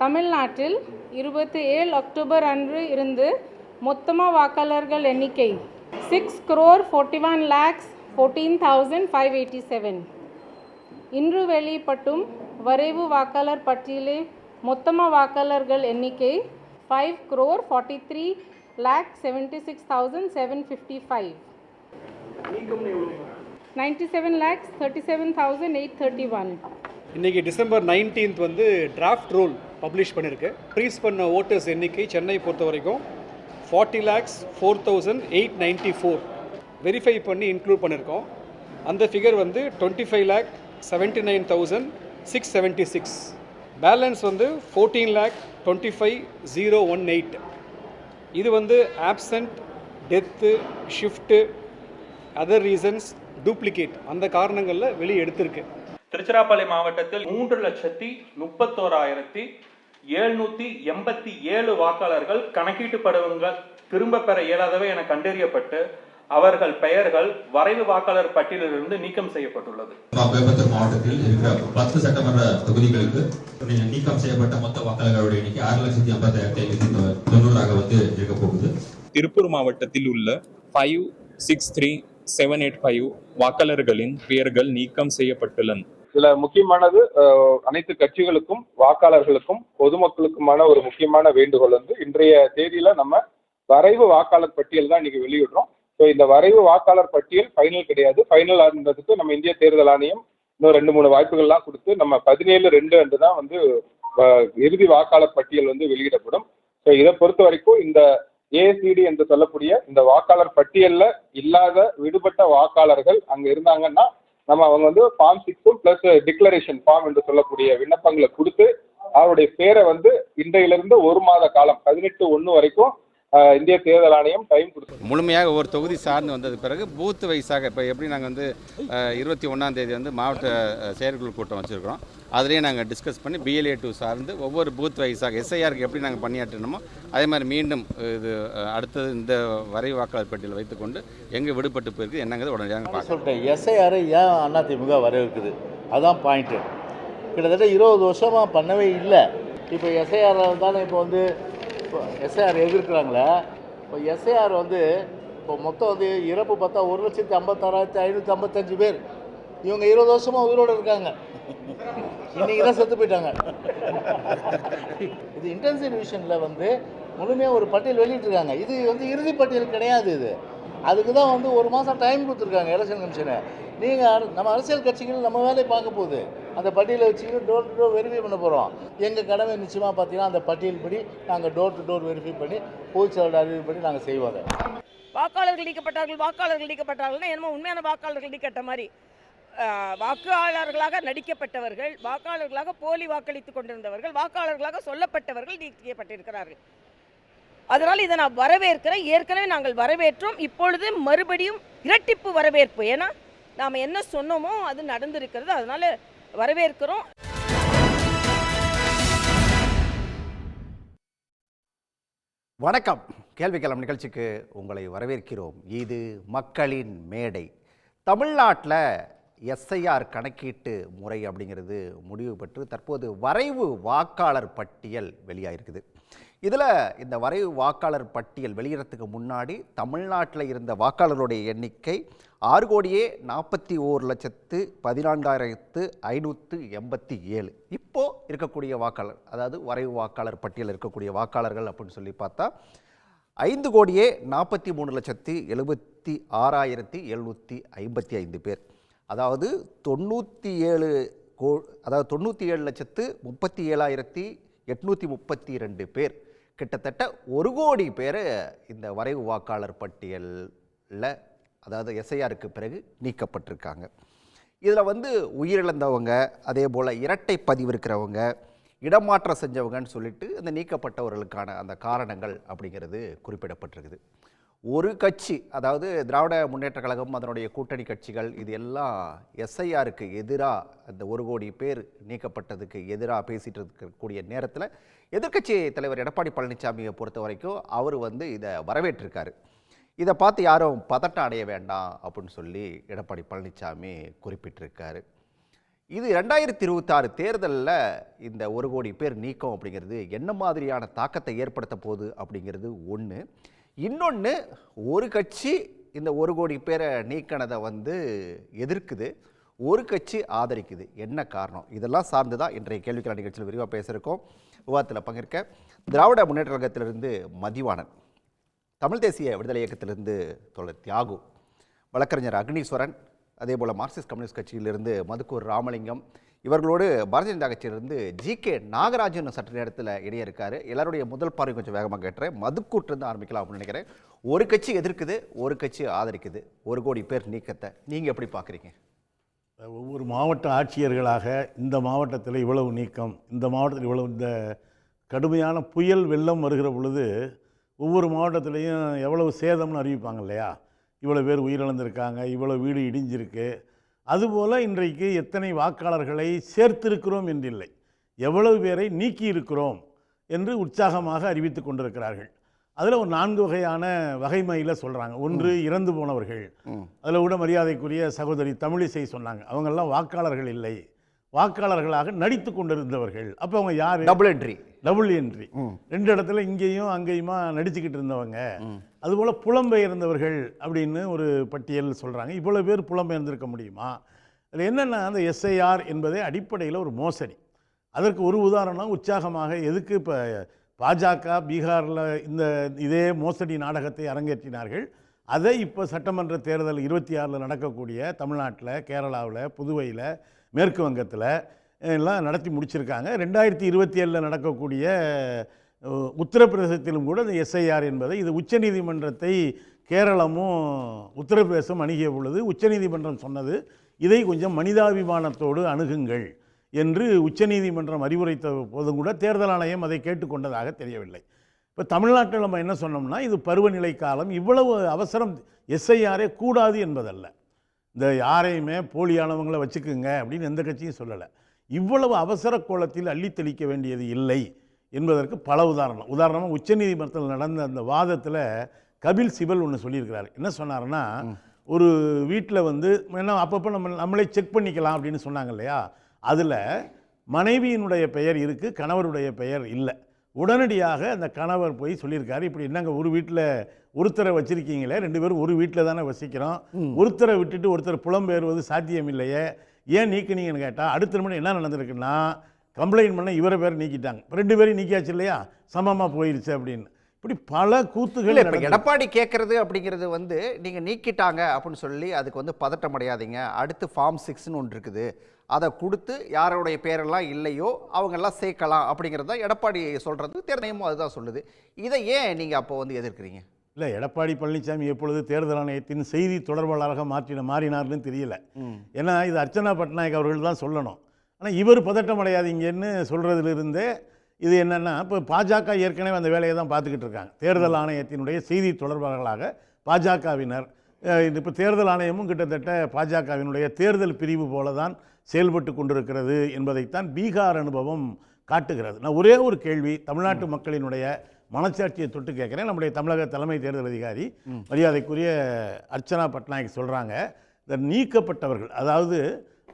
தமிழ்நாட்டில் 27 அக்டோபர் அன்று இருந்து மொத்தமாக வாக்காளர்கள் எண்ணிக்கை 6,41,14,587. இன்று வெளியிடப்படும் வரைவு வாக்காளர் பட்டியலில் மொத்தமாக வாக்காளர்கள் எண்ணிக்கை 5,43,76,755. 97,37,831. இன்றைக்கி டிசம்பர் 19 வந்து டிராஃப்ட் ரூல் பப்ளிஷ் பண்ணியிருக்கு. ப்ரீஸ் பண்ண ஓட்டர்ஸ் எண்ணிக்கை சென்னை பொறுத்த வரைக்கும் 40,04,894 வெரிஃபை பண்ணி இன்க்ளூட் பண்ணியிருக்கோம். அந்த ஃபிகர் வந்து 25,79,676. பேலன்ஸ் வந்து 14,25,018. இது வந்து absent, death, shift, other reasons, duplicate அந்த காரணங்களில் வெளியே எடுத்திருக்கு. திருச்சிராப்பள்ளி மாவட்டத்தில் 3,31,787 வாக்காளர்கள் கணக்கீட்டு படிவங்கள் திரும்ப பெற இயலாதவை என கண்டறியப்பட்டு அவர்கள் பெயர்கள் வரைவு வாக்காளர் பட்டியலிலிருந்து நீக்கம் செய்யப்பட்டுள்ளது. கோயம்புத்தூர் மாவட்டத்தில் இருக்கிற 10 சட்டமன்ற தொகுதிகளுக்கு நீக்கம் செய்யப்பட்ட மொத்த வாக்காளர்களுடைய எண்ணிக்கை 6,50,590 வந்து இருக்க போகுது. திருப்பூர் மாவட்டத்தில் உள்ள 563,785 வாக்காளர்களின் பெயர்கள் நீக்கம் செய்யப்பட்டுள்ளன. இதுல முக்கியமானது அனைத்து கட்சிகளுக்கும் வாக்காளர்களுக்கும் பொதுமக்களுக்குமான ஒரு முக்கியமான வேண்டுகோள் வந்து இன்றைய தேதியில நம்ம வரைவு வாக்காளர் பட்டியல் தான் இன்னைக்கு வெளியிடுறோம். ஸோ இந்த வரைவு வாக்காளர் பட்டியல் ஃபைனல் கிடையாது. ஃபைனல் ஆனதுக்கு நம்ம இந்திய தேர்தல் ஆணையம் இன்னும் 2-3 வாய்ப்புகள்லாம் கொடுத்து நம்ம 17/2 அன்று தான் வந்து இறுதி வாக்காளர் பட்டியல் வந்து வெளியிடப்படும். ஸோ இதை பொறுத்த வரைக்கும் இந்த ஏஎஸ்சிடி என்று சொல்லக்கூடிய இந்த வாக்காளர் பட்டியல்ல இல்லாத விடுபட்ட வாக்காளர்கள் அங்க இருந்தாங்கன்னா நம்ம அவங்க வந்து ஃபார்ம் 6 பிளஸ் டிக்ளரேஷன் ஃபார்ம் என்று சொல்லக்கூடிய விண்ணப்பங்களை கொடுத்து அவருடைய பேரை வந்து இன்றையிலிருந்து 1 மாத காலம் 18/1 வரைக்கும் இந்திய தேர்தல் ஆணையம் டைம் கொடுத்து முழுமையாக ஒரு தொகுதி சார்ந்து வந்தது பிறகு பூத் வைஸாக இப்போ எப்படி நாங்கள் வந்து 21ஆம் தேதி வந்து மாவட்ட செயற்குழு கூட்டம் வச்சுருக்கிறோம். அதிலேயே நாங்கள் டிஸ்கஸ் பண்ணி BLA 2 சார்ந்து ஒவ்வொரு பூத் வைஸாக SIRக்கு எப்படி நாங்கள் பணியாற்றணுமோ அதே மாதிரி மீண்டும் இது அடுத்தது இந்த வரைவு வாக்காளர் பட்டியல் வைத்துக்கொண்டு எங்கே விடுபட்டு போயிருக்கு என்னங்கிறது உடனடியாக சொல்லிட்டேன். SIR ஏன் அதிமுக வரவேற்குது அதான் பாயிண்ட்டு. கிட்டத்தட்ட 20 வருஷமாக பண்ணவே இல்லை. இப்போ SIR தானே இப்போ வந்து SIR எதிர்க்கிறாங்களே. இப்போ SIR வந்து இப்போ மொத்தம் வந்து இறப்பு பார்த்தா 1,56,555 பேர். இவங்க 20 வருஷமாக உயிரோடு இருக்காங்க. இன்றைக்கி தான் செத்து போயிட்டாங்க. இது இன்டென்சிவ் டிவிஷனில் வந்து முழுமையாக ஒரு பட்டியல் வெளியிட்டிருக்காங்க. இது வந்து இறுதி பட்டியல் கிடையாது. இது அதுக்கு தான் வந்து 1 மாதம் டைம் கொடுத்துருக்காங்க எலெக்ஷன் கமிஷனை. நீங்கள் நம்ம அரசியல் கட்சிகள் நம்ம வேலையை பார்க்க போகுது. அந்த பட்டியலை வச்சுக்கிட்டு டோர் டு டோர் வெரிஃபை பண்ண போகிறோம். எங்கள் கடமை நிச்சயமாக பார்த்தீங்கன்னா அந்த பட்டியல் படி நாங்கள் டோர் டு டோர் வெரிஃபை பண்ணி பொதுச்செயலாளர் அறிவிப்படி நாங்கள் செய்வோம். வாக்காளர்கள் நீக்கப்பட்டார்கள்னா என்னமோ உண்மையான வாக்காளர்கள் நீக்கப்பட்ட மாதிரி வாக்காளர்களாக நடிக்கப்பட்டவர்கள், வாக்காளர்களாக போலி வாக்களித்து கொண்டிருந்தவர்கள், வாக்காளர்களாக சொல்லப்பட்டவர்கள் நீக்கப்பட்டிருக்கிறார்கள். அதனால் இதை நான் வரவேற்கிறேன். ஏற்கனவே நாங்கள் வரவேற்றோம். இப்பொழுது மறுபடியும் இரட்டிப்பு வரவேற்பு. ஏன்னா நாம் என்ன சொன்னோமோ அது நடந்திருக்கிறது. அதனால வரவேற்கிறோம். வணக்கம். கேள்விக்களம் நிகழ்ச்சிக்கு உங்களை வரவேற்கிறோம். இது மக்களின் மேடை. தமிழ்நாட்டில் SIR கணக்கீட்டு முறை அப்படிங்கிறது முடிவு பெற்று தற்போது வரைவு வாக்காளர் பட்டியல் வெளியாகிருக்குது. இதில் இந்த வரைவு வாக்காளர் பட்டியல் வெளியிடறதுக்கு முன்னாடி தமிழ்நாட்டில் இருந்த வாக்காளர்களுடைய எண்ணிக்கை 6,41,14,587. இப்போது இருக்கக்கூடிய வாக்காளர், அதாவது வரைவு வாக்காளர் பட்டியல் இருக்கக்கூடிய வாக்காளர்கள் அப்படின்னு சொல்லி பார்த்தா 5,40,76,755 பேர். அதாவது 97,37,832 பேர். கிட்டத்தட்ட 1 கோடி பேர் இந்த வரைவு வாக்காளர் பட்டியலில், அதாவது SIRக்கு பிறகு நீக்கப்பட்டிருக்காங்க. இதில் வந்து உயிரிழந்தவங்க, அதே போல் இரட்டை பதிவு இருக்கிறவங்க, இடமாற்றம் செஞ்சவங்கன்னு சொல்லிட்டு இந்த நீக்கப்பட்டவர்களுக்கான அந்த காரணங்கள் அப்படிங்கிறது குறிப்பிடப்பட்டிருக்குது. ஒரு கட்சி, அதாவது திராவிட முன்னேற்ற கழகம், அதனுடைய கூட்டணி கட்சிகள், இது எல்லாம் SIRக்கு எதிராக, அந்த 1 கோடி பேர் நீக்கப்பட்டதுக்கு எதிராக பேசிகிட்டு இருக்கக்கூடிய நேரத்தில் எதிர்க்கட்சி தலைவர் எடப்பாடி பழனிசாமியை பொறுத்த வரைக்கும் அவர் வந்து இதை வரவேற்றிருக்காரு. இதை பார்த்து யாரும் பதட்டம் அடைய வேண்டாம் அப்படின்னு சொல்லி எடப்பாடி பழனிசாமி குறிப்பிட்டிருக்காரு. இது 2026 தேர்தலில் இந்த 1 கோடி பேர் நீக்கம் அப்படிங்கிறது என்ன மாதிரியான தாக்கத்தை ஏற்படுத்த போகுது அப்படிங்கிறது ஒன்று. இன்னொன்று, ஒரு கட்சி இந்த 1 கோடி பேரை நீக்கினதை வந்து எதிர்க்குது, ஒரு கட்சி ஆதரிக்குது. என்ன காரணம்? இதெல்லாம் சார்ந்து தான் இன்றைய கேள்விக்கான நிகழ்ச்சியில் விரிவாக பேசியிருக்கோம். விவாதத்தில் பங்கேற்க திராவிட முன்னேற்ற கழகத்திலிருந்து மதிவாணன், தமிழ் தேசிய விடுதலை இயக்கத்திலிருந்து தோழர் தியாகு, வழக்கறிஞர் அக்னீஸ்வரன், அதே போல் மார்க்சிஸ்ட் கம்யூனிஸ்ட் கட்சியிலிருந்து மதுக்கூர் ராமலிங்கம், இவர்களோடு பாரதிய ஜனதா கட்சியிலிருந்து ஜி.கே. நாகராஜன் சற்று நேரத்தில் இடையே இருக்காரு. எல்லாருடைய முதல் பார்வை கொஞ்சம் வேகமாக கேட்டுறேன். மதுக்கூட்டிலிருந்து ஆரம்பிக்கலாம் அப்படின்னு நினைக்கிறேன். ஒரு கட்சி எதிர்க்குது, ஒரு கட்சி ஆதரிக்குது 1 கோடி பேர் நீக்கத்தை. நீங்கள் எப்படி பார்க்குறீங்க? ஒவ்வொரு மாவட்ட ஆட்சியர்களாக இந்த மாவட்டத்தில் இவ்வளவு நீக்கம், இந்த மாவட்டத்தில் இவ்வளவு, இந்த கடுமையான புயல் வெள்ளம் வருகிற பொழுது ஒவ்வொரு மாவட்டத்திலையும் எவ்வளவு சேதம்னு அறிவிப்பாங்க இல்லையா? இவ்வளோ பேர் உயிரிழந்திருக்காங்க, இவ்வளோ வீடு இடிஞ்சிருக்கு. அதுபோல் இன்றைக்கு எத்தனை வாக்காளர்களை சேர்த்திருக்கிறோம் என்றில்லை, எவ்வளவு பேரை நீக்கி இருக்கிறோம் என்று உற்சாகமாக அறிவித்து கொண்டிருக்கிறார்கள். அதில் ஒரு 4 வகையான வகைமையில் சொல்கிறாங்க. ஒன்று, இறந்து போனவர்கள். அதில் கூட மரியாதைக்குரிய சகோதரி தமிழிசை சொன்னாங்க, அவங்கெல்லாம் வாக்காளர்கள் இல்லை, வாக்காளர்களாக நடித்து கொண்டிருந்தவர்கள். அப்போ அவங்க யார்? டபுள் என்ட்ரி 2 இடத்துல இங்கேயும் அங்கேயுமா நடிச்சுக்கிட்டு இருந்தவங்க. அதுபோல் புலம்பெயர்ந்தவர்கள் அப்படின்னு ஒரு பட்டியல் சொல்கிறாங்க. இவ்வளோ பேர் புலம்பெயர்ந்திருக்க முடியுமா? அதில் என்னென்னா, அந்த எஸ்ஐஆர் என்பதே அடிப்படையில் ஒரு மோசடி. அதற்கு ஒரு உதாரணம், உற்சாகமாக எதுக்கு இப்போ பாஜக பீகாரில் இதே மோசடி நாடகத்தை அரங்கேற்றினார்கள். அதை இப்போ சட்டமன்ற தேர்தல் 26 நடக்கக்கூடிய தமிழ்நாட்டில், கேரளாவில், புதுவையில், மேற்கு வங்கத்தில் எல்லாம் நடத்தி முடிச்சிருக்காங்க. 2027 நடக்கக்கூடிய உத்தரப்பிரதேசத்திலும் கூட இந்த எஸ்ஐஆர் என்பதை, இது உச்சநீதிமன்றத்தை கேரளமும் உத்தரப்பிரதேசம் அணுகிய பொழுது உச்சநீதிமன்றம் சொன்னது, இதை கொஞ்சம் மனிதாபிமானத்தோடு அணுகுங்கள் என்று உச்சநீதிமன்றம் அறிவுரைத்த போதும் கூட தேர்தல் ஆணையம் அதை கேட்டுக்கொண்டதாக தெரியவில்லை. இப்போ தமிழ்நாட்டில் நம்ம என்ன சொன்னோம்னா, இது பருவநிலை காலம், இவ்வளவு அவசரம் எஸ்ஐஆரே கூடாது என்பதல்ல. இந்த யாரையுமே போலியானவங்களை வச்சுக்குங்க அப்படின்னு எந்த கட்சியும் சொல்லலை. இவ்வளவு அவசர கோலத்தில் அள்ளி தெளிக்க வேண்டியது இல்லை என்பதற்கு பல உதாரணமாக உச்சநீதிமன்றத்தில் நடந்த அந்த வாதத்தில் கபில் சிபல் ஒன்று சொல்லியிருக்கிறார். என்ன சொன்னார்னா, ஒரு வீட்டில் வந்து என்ன அப்பப்போ நம்மளே செக் பண்ணிக்கலாம் அப்படின்னு சொன்னாங்க இல்லையா? அதில் மனைவியினுடைய பெயர் இருக்குது, கணவருடைய பெயர் இல்லை. உடனடியாக அந்த கணவர் போய் சொல்லியிருக்காரு, இப்படி என்னங்க ஒரு வீட்டில் ஒருத்தரை வச்சுருக்கீங்களே, 2 பேரும் ஒரு வீட்டில் தானே வசிக்கிறோம், ஒருத்தரை விட்டுட்டு ஒருத்தர் புலம்பெயர்வது சாத்தியம் இல்லையே, ஏன் நீக்கினீங்கன்னு கேட்டால், அடுத்த மணி என்ன நடந்திருக்குன்னா, கம்ப்ளைண்ட் பண்ண இவரை பேர் நீக்கிட்டாங்க, 2 பேரையும் நீக்கியாச்சு இல்லையா, சமமாக போயிடுச்சு அப்படின்னு. இப்படி பல கூத்துகள். இப்போ எடப்பாடி கேட்குறது அப்படிங்கிறது வந்து, நீங்கள் நீக்கிட்டாங்க அப்படின்னு சொல்லி அதுக்கு வந்து பதட்டம் அடையாதீங்க, அடுத்து ஃபார்ம் 6ன்னு ஒன்று இருக்குது, அதை கொடுத்து யாருடைய பேரெல்லாம் இல்லையோ அவங்கெல்லாம் சேர்க்கலாம் அப்படிங்கிறது தான் எடப்பாடி சொல்கிறது. தேர்தலையும் அதுதான் சொல்லுது. இதை ஏன் நீங்கள் அப்போ வந்து எதிர்க்கிறீங்க? இல்லை, எடப்பாடி பழனிசாமி எப்பொழுது தேர்தல் ஆணையத்தின் செய்தி தொடர்பாளராக மாறினார்னு தெரியல. ஏன்னா இது அர்ச்சனா பட்நாயக் அவர்கள் தான் சொல்லணும். ஆனால் இவர் பதட்டம் அடையாதீங்கன்னு சொல்கிறதுலேருந்தே இது என்னென்னா, இப்போ பாஜக ஏற்கனவே அந்த வேலையை தான் பார்த்துக்கிட்டு இருக்காங்க. தேர்தல் ஆணையத்தினுடைய செய்தி தொடர்பாளர்களாக பாஜகவினர், இப்போ தேர்தல் ஆணையமும் கிட்டத்தட்ட பாஜகவினுடைய தேர்தல் பிரிவு போல தான் செயல்பட்டு கொண்டிருக்கிறது என்பதைத்தான் பீகார் அனுபவம் காட்டுகிறது. நான் ஒரே ஒரு கேள்வி தமிழ்நாட்டு மக்களினுடைய மனச்சாட்சியை தொட்டு கேட்குறேன். நம்முடைய தமிழக தலைமை தேர்தல் அதிகாரி மரியாதைக்குரிய அர்ச்சனா பட்நாயக் சொல்கிறாங்க, இந்த நீக்கப்பட்டவர்கள், அதாவது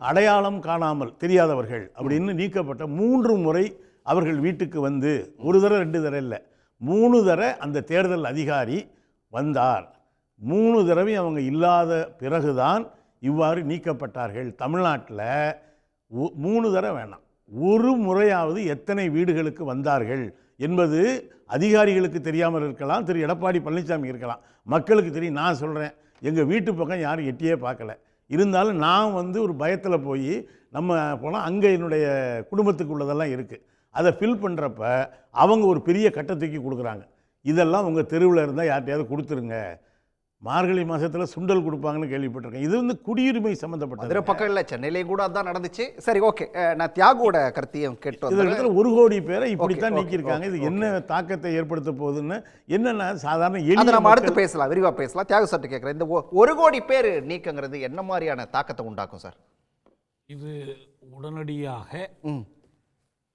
அடையாளம் காணாமல் தெரியாதவர்கள் அப்படின்னு நீக்கப்பட்ட 3 முறை அவர்கள் வீட்டுக்கு வந்து, ஒரு தடவை 2 தடவை இல்லை, 3 தடவை அந்த தேர்தல் அதிகாரி வந்தார். 3 தடவை அவங்க இல்லாத பிறகுதான் இவ்வாறு நீக்கப்பட்டார்கள். தமிழ்நாட்டில் 3 தடவை வேணாம், ஒரு முறையாவது எத்தனை வீடுகளுக்கு வந்தார்கள் என்பது அதிகாரிகளுக்கு தெரியாமல் இருக்கலாம், திரு எடப்பாடி பழனிசாமி இருக்கலாம், மக்களுக்கு தெரியும். நான் சொல்கிறேன், எங்கள் வீட்டு பக்கம் யாரும் எட்டியே பார்க்கல. இருந்தாலும் நான் வந்து ஒரு பயத்தில் போய் நம்ம போனால் அங்கே என்னுடைய குடும்பத்துக்கு உள்ளதெல்லாம் இருக்குது, அதை ஃபில் பண்ணுறப்ப அவங்க ஒரு பெரிய கட்டத்துக்கு கொடுக்குறாங்க. இதெல்லாம் உங்கள் தெருவில் இருந்தால் யார்கிட்டையாவது கொடுத்துருங்க. மார்கழி மாதத்தில் சுண்டல் கொடுப்பாங்கன்னு கேள்விப்பட்டிருக்கேன். இது வந்து குடியுரிமை சம்மந்தப்பட்டது. அதில் பக்கம் இல்லை, சென்னையிலேயும் கூட அதான் நடந்துச்சு. சரி, ஓகே, நான் தியாகோட கருத்தையும் கேட்டோம். இதில் 1 கோடி பேரை இப்படித்தான் நீக்கியிருக்காங்க. இது என்ன தாக்கத்தை ஏற்படுத்த போகுதுன்னு என்னென்னா, சாதாரண எளிய நம்ம அடுத்து பேசலாம், விரிவாக பேசலாம். தியாக சட்டு கேட்குறேன், இந்த 1 கோடி பேர் நீக்கங்கிறது என்ன மாதிரியான தாக்கத்தை உண்டாக்கும் சார்? இது உடனடியாக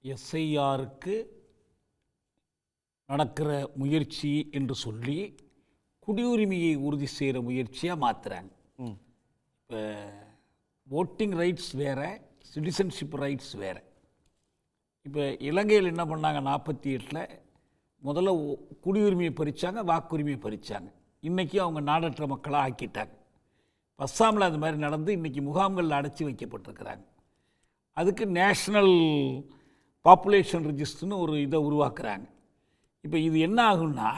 எஸ்ஐஆருக்கு நடக்கிற முயற்சி என்று சொல்லி குடியுரிமையை உறுதி செய்கிற முயற்சியாக மாற்றுறாங்க. இப்போ ஓட்டிங் ரைட்ஸ் வேறு, சிட்டிசன்ஷிப் ரைட்ஸ் வேறு. இப்போ இலங்கையில் என்ன பண்ணாங்க, 48ல் முதல்ல குடியுரிமையை பறித்தாங்க, வாக்குரிமையை பறித்தாங்க. இன்றைக்கி அவங்க நாடற்ற மக்களாக ஆக்கிட்டாங்க. அஸ்ஸாமில் அது மாதிரி நடந்து இன்றைக்கி முகாம்களில் அடைச்சி வைக்கப்பட்டிருக்கிறாங்க. அதுக்கு நேஷ்னல் பாப்புலேஷன் ரிஜிஸ்டர்னு ஒரு இதை உருவாக்குறாங்க. இப்போ இது என்ன ஆகுன்னா,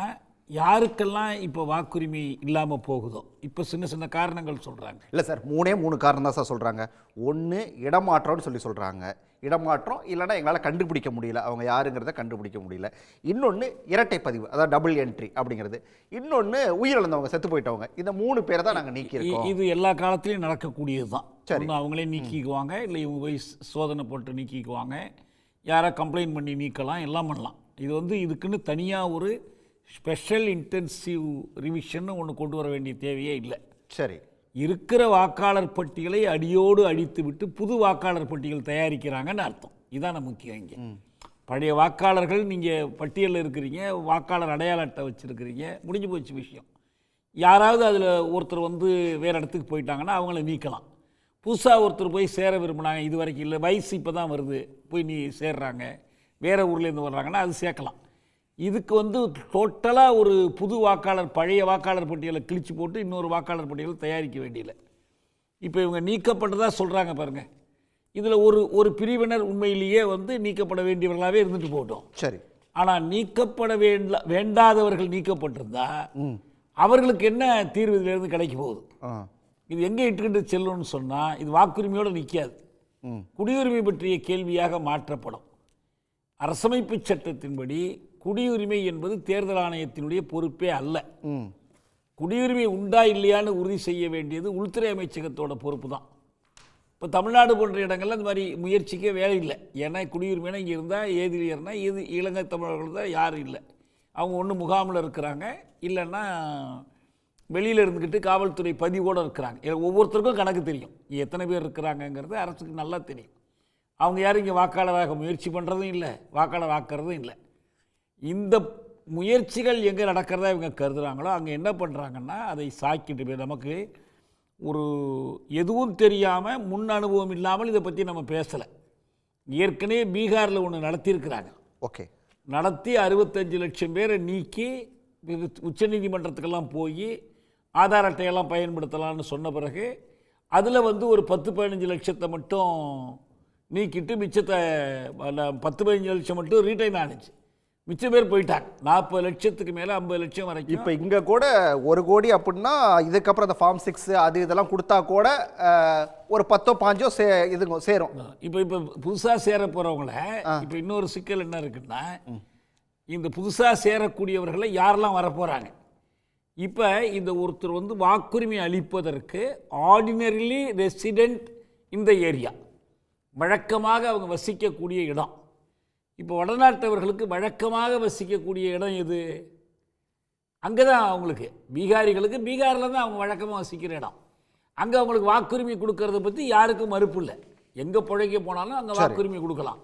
யாருக்கெல்லாம் இப்போ வாக்குரிமை இல்லாமல் போகுதோ, இப்போ சின்ன சின்ன காரணங்கள் சொல்கிறாங்க. இல்லை சார், 3 காரணம் தான் சார் சொல்கிறாங்க. ஒன்று இடமாற்றம்னு சொல்கிறாங்க. இடமாற்றம் இல்லைன்னா எங்களால் கண்டுபிடிக்க முடியல, அவங்க யாருங்கிறத கண்டுபிடிக்க முடியல. இன்னொன்று இரட்டை பதிவு, அதாவது டபுள் என்ட்ரி அப்படிங்கிறது. இன்னொன்று உயிரிழந்தவங்க, செத்து போயிட்டவங்க. இந்த 3 பேரை தான் நாங்கள் நீக்கியிருக்கோம். இது எல்லா காலத்துலேயும் நடக்கக்கூடியது தான். சரி, அவங்களே நீக்கிக்குவாங்க, இல்லை இவங்க போய் சோதனை போட்டு நீக்கிக்குவாங்க, யாரை கம்ப்ளைண்ட் பண்ணி நீக்கலாம், எல்லாம் பண்ணலாம். இது இதுக்குன்னு தனியாக ஒரு ஸ்பெஷல் இன்டென்சிவ் ரிவிஷன் ஒன்று கொண்டு வர வேண்டிய தேவையே இல்லை. சரி, இருக்கிற வாக்காளர் பட்டியலை அடியோடு அழித்து விட்டு புது வாக்காளர் பட்டியல் தயாரிக்கிறாங்கன்னு அர்த்தம். இதான முக்கியம். இங்கே பழைய வாக்காளர்கள், நீங்கள் பட்டியலில் இருக்கிறீங்க, வாக்காளர் அடையாள அட்டை வச்சுருக்கிறீங்க, முடிஞ்சு போச்சு விஷயம். யாராவது அதில் ஒருத்தர் வேறு இடத்துக்கு போயிட்டாங்கன்னா அவங்கள நீக்கலாம். புதுசாக ஒருத்தர் போய் சேர விரும்பினாங்க, இது வரைக்கும் இல்லை, வயசு இப்போ தான் வருது, போய் நீ சேர்றாங்க, வேறு ஊர்லேருந்து வர்றாங்கன்னா அது சேர்க்கலாம். இதுக்கு டோட்டலாக ஒரு புது வாக்காளர், பழைய வாக்காளர் பட்டியலை கிழிச்சு போட்டு இன்னொரு வாக்காளர் பட்டியலை தயாரிக்க வேண்டியதில்லை. இப்போ இவங்க நீக்கப்பட்டதாக சொல்கிறாங்க பாருங்கள். இதில் ஒரு பிரிவினர் உண்மையிலேயே நீக்கப்பட வேண்டியவர்களாகவே இருந்துட்டு போட்டோம். சரி, ஆனால் நீக்கப்பட வேண்டாதவர்கள் நீக்கப்பட்டிருந்தா அவர்களுக்கு என்ன தீர்வு இதிலிருந்து கிடைக்க போகுது? இது எங்கே இட்டுக்கிட்டு செல்லும்னு சொன்னால், இது வாக்குரிமையோடு நிற்காது, குடியுரிமை பற்றிய கேள்வியாக மாற்றப்படும். அரசமைப்பு சட்டத்தின்படி குடியுரிமை என்பது தேர்தல் ஆணையத்தினுடைய பொறுப்பே அல்ல. குடியுரிமை உண்டா இல்லையான்னு உறுதி செய்ய வேண்டியது உள்துறை அமைச்சகத்தோட பொறுப்பு தான். இப்போ தமிழ்நாடு போன்ற இடங்கள்ல இந்த மாதிரி முயற்சிக்கே வேலை இல்லை. ஏன்னா குடியுரிமைனா இங்கே இருந்தால் ஏதிலியர்னா இலங்கை தமிழர்கள் தான் யாரும் இல்லை. அவங்க ஒன்று முகாமில் இருக்கிறாங்க, இல்லைன்னா வெளியில் இருந்துக்கிட்டு காவல்துறை பதிவோடு இருக்கிறாங்க. ஒவ்வொருத்தருக்கும் கணக்கு தெரியும், எத்தனை பேர் இருக்கிறாங்கங்கிறது அரசுக்கு நல்லா தெரியும். அவங்க யாரும் இங்கே வாக்காளராக முயற்சி பண்ணுறதும் இல்லை, வாக்காளர் ஆக்கிறதும் இல்லை. இந்த முயற்சிகள் எங்கே நடக்கிறதா இவங்க கருதுகிறாங்களோ அங்கே என்ன பண்ணுறாங்கன்னா, அதை சாக்கிட்டு போய் நமக்கு ஒரு எதுவும் தெரியாமல், முன் அனுபவம் இல்லாமல் இதை பற்றி நம்ம பேசலை. ஏற்கனவே பீகாரில் ஒன்று நடத்தியிருக்கிறாங்க. ஓகே, நடத்தி 65 லட்சம் பேரை நீக்கி உச்சநீதிமன்றத்துக்கெல்லாம் போய் ஆதார் அட்டையெல்லாம் பயன்படுத்தலாம்னு சொன்ன பிறகு அதில் ஒரு 10-15 லட்சத்தை மட்டும் நீக்கிட்டு மிச்சத்தை 10-15 லட்சம் மட்டும் ரீட்டைன் ஆனிச்சு. மிச்சம் பேர் போயிட்டாங்க. 40 லட்சத்துக்கு மேலே 50 லட்சம் வரைக்கும். இப்போ இங்கே கூட 1 கோடி அப்படின்னா இதுக்கப்புறம் அந்த ஃபார்ம் 6 அது இதெல்லாம் கொடுத்தா கூட ஒரு 10-15 இதுங்க சேரும். இப்போ புதுசாக சேர போகிறவங்கள இப்போ இன்னொரு சிக்கல் என்ன இருக்குன்னா, இந்த புதுசாக சேரக்கூடியவர்களை யாரெல்லாம் வரப்போகிறாங்க? இப்போ இந்த ஒருத்தர் வாக்குரிமை அளிப்பதற்கு ஆர்டினரிலி ரெசிடென்ட் இந்த ஏரியா, வழக்கமாக அவங்க வசிக்கக்கூடிய இடம். இப்போ வடநாட்டவர்களுக்கு வழக்கமாக வசிக்கக்கூடிய இடம் எது? அங்கே தான் அவங்களுக்கு, பீகாரிகளுக்கு பீகாரில் தான் அவங்க வழக்கமாக வசிக்கிற இடம். அங்கே அவங்களுக்கு வாக்குரிமை கொடுக்கறத பற்றி யாருக்கும் மறுப்பு இல்லை. எங்கே பிழைக்க போனாலும் அங்கே வாக்குரிமை கொடுக்கலாம்,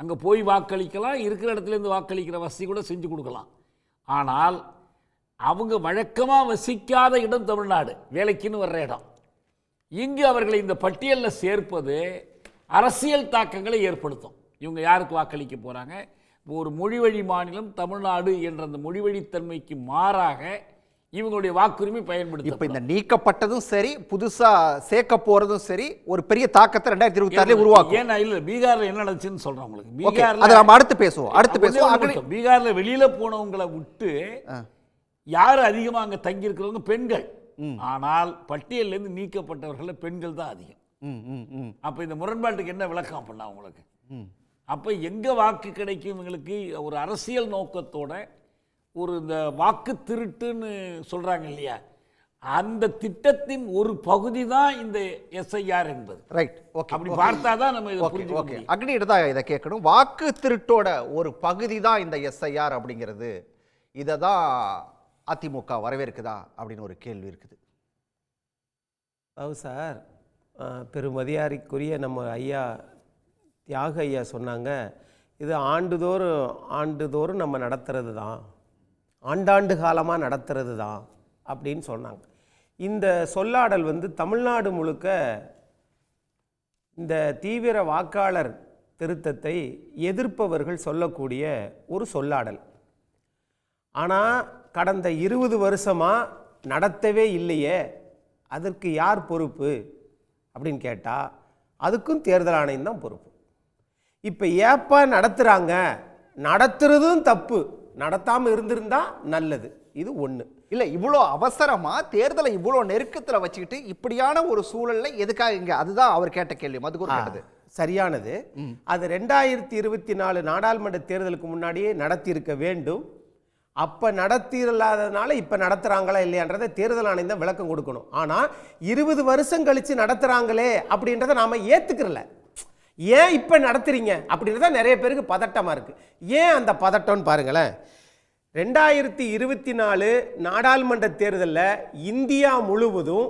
அங்கே போய் வாக்களிக்கலாம், இருக்கிற இடத்துலேருந்து வாக்களிக்கிற வசதி கூட செஞ்சு கொடுக்கலாம். ஆனால் அவங்க வழக்கமாக வசிக்காத இடம் தமிழ்நாடு, வேலைக்குன்னு வர்ற இடம். இங்கு அவர்களை இந்த பட்டியலில் சேர்ப்பது அரசியல் தாக்கங்களை ஏற்படுத்தும். இவங்க யாருக்கு வாக்களிக்க போகிறாங்க? இப்போ ஒரு மொழிவழி மாநிலம் தமிழ்நாடு என்ற அந்த மொழிவழித்தன்மைக்கு மாறாக இவங்களுடைய வாக்குரிமை பயன்படுத்தும். இப்போ இந்த நீக்கப்பட்டதும் சரி, புதுசாக சேர்க்க போகிறதும் சரி, ஒரு பெரிய தாக்கத்தை 2026 உருவாக்கும். ஏன்னா இல்லை, பீகாரில் என்ன நடந்துச்சுன்னு சொல்கிறேன் உங்களுக்கு. பீகாரில் அதை நம்ம அடுத்து பேசுவோம். பீகாரில் வெளியில் போனவங்களை விட்டு யார் அதிகமாக அங்கே தங்கியிருக்கிறவங்க பெண்கள். ஆனால் பட்டியலிருந்து நீக்கப்பட்டவர்கள் பெண்கள் தான் அதிகம். அப்போ இந்த முரண்பாட்டுக்கு என்ன விளக்கம் பண்ணா உங்களுக்கு? அப்போ எங்கே வாக்கு கிடைக்கும் இவங்களுக்கு? ஒரு அரசியல் நோக்கத்தோட ஒரு இந்த வாக்கு திருட்டுன்னு சொல்கிறாங்க இல்லையா, அந்த திட்டத்தின் ஒரு பகுதி தான் இந்த எஸ்ஐஆர் என்பது. Right, okay. அப்படி பார்த்தா தான் நம்ம இதை புரிஞ்சுக்க முடியும். அக்னிகிட்ட தான் இதை கேட்கணும். வாக்கு திருட்டோட ஒரு பகுதி தான் இந்த எஸ்ஐஆர் அப்படிங்கிறது, இதை தான் அதிமுக வரவேற்குதா அப்படின்னு ஒரு கேள்வி இருக்குது. சார், பெருமதியாரிக்குரிய நம்ம ஐயா தியாக ஐயா சொன்னாங்க, இது ஆண்டுதோறும் நம்ம நடத்துறது தான், ஆண்டாண்டு காலமாக நடத்துறது தான் அப்படின்னு சொன்னாங்க. இந்த சொல்லாடல் தமிழ்நாடு முழுக்க இந்த தீவிர வாக்காளர் திருத்தத்தை எதிர்ப்பவர்கள் சொல்லக்கூடிய ஒரு சொல்லாடல். ஆனால் கடந்த 20 வருஷமாக நடத்தவே இல்லையே, அதற்கு யார் பொறுப்பு அப்படின்னு கேட்டால் அதுக்கும் தேர்தல் ஆணையம் தான் பொறுப்பு. இப்போ ஏப்பா நடத்துகிறாங்க, நடத்துறதும் தப்பு, நடத்தாமல் இருந்திருந்தா நல்லது. இது ஒன்று. இல்லை, இவ்வளோ அவசரமாக தேர்தலை இவ்வளோ நெருக்கத்தில் வச்சுக்கிட்டு இப்படியான ஒரு சூழலில் எதுக்காக இங்கே, அதுதான் அவர் கேட்ட கேள்வி. மதுக்கூர் கேட்டது சரியானது. அது 2024 நாடாளுமன்ற தேர்தலுக்கு முன்னாடியே நடத்தியிருக்க வேண்டும். அப்போ நடத்திடலாததுனால இப்போ நடத்துகிறாங்களா இல்லையான்றதை தேர்தல் ஆணையம் தான் விளக்கம் கொடுக்கணும். ஆனால் 20 வருஷம் கழித்து நடத்துகிறாங்களே அப்படின்றத நாம் ஏற்றுக்கிறல. ஏன் இப்போ நடத்துறீங்க அப்படின்றத நிறைய பேருக்கு பதட்டமாக இருக்குது. ஏன் அந்த பதட்டம்னு பாருங்களேன். 2024 நாடாளுமன்ற தேர்தலில் இந்தியா முழுவதும்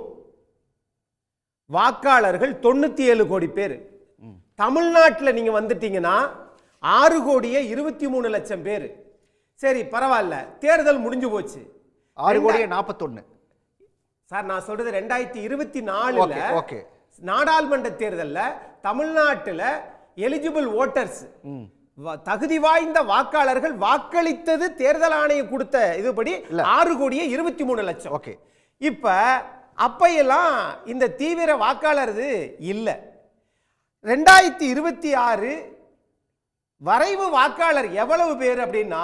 வாக்காளர்கள் 97 கோடி பேர். தமிழ்நாட்டில் நீங்கள் வந்துட்டீங்கன்னா 6,23,00,000 பேர். சரி, பரவாயில்ல, தேர்தல் முடிஞ்சு போச்சு. 6,41,00,000 சார். நான் சொல்றது 2024 நாடாளுமன்ற தேர்தலில் தமிழ்நாட்டில் எலிஜிபிள் ஓட்டர்ஸ், தகுதி வாய்ந்த வாக்காளர்கள் வாக்களித்தது தேர்தல் ஆணையம் கொடுத்த இதுபடி 6,23,00,000. இப்ப அப்பையெல்லாம் இந்த தீவிர வாக்காளர் இல்லை. 2026 வரைவு வாக்காளர் எவ்வளவு பேர் அப்படின்னா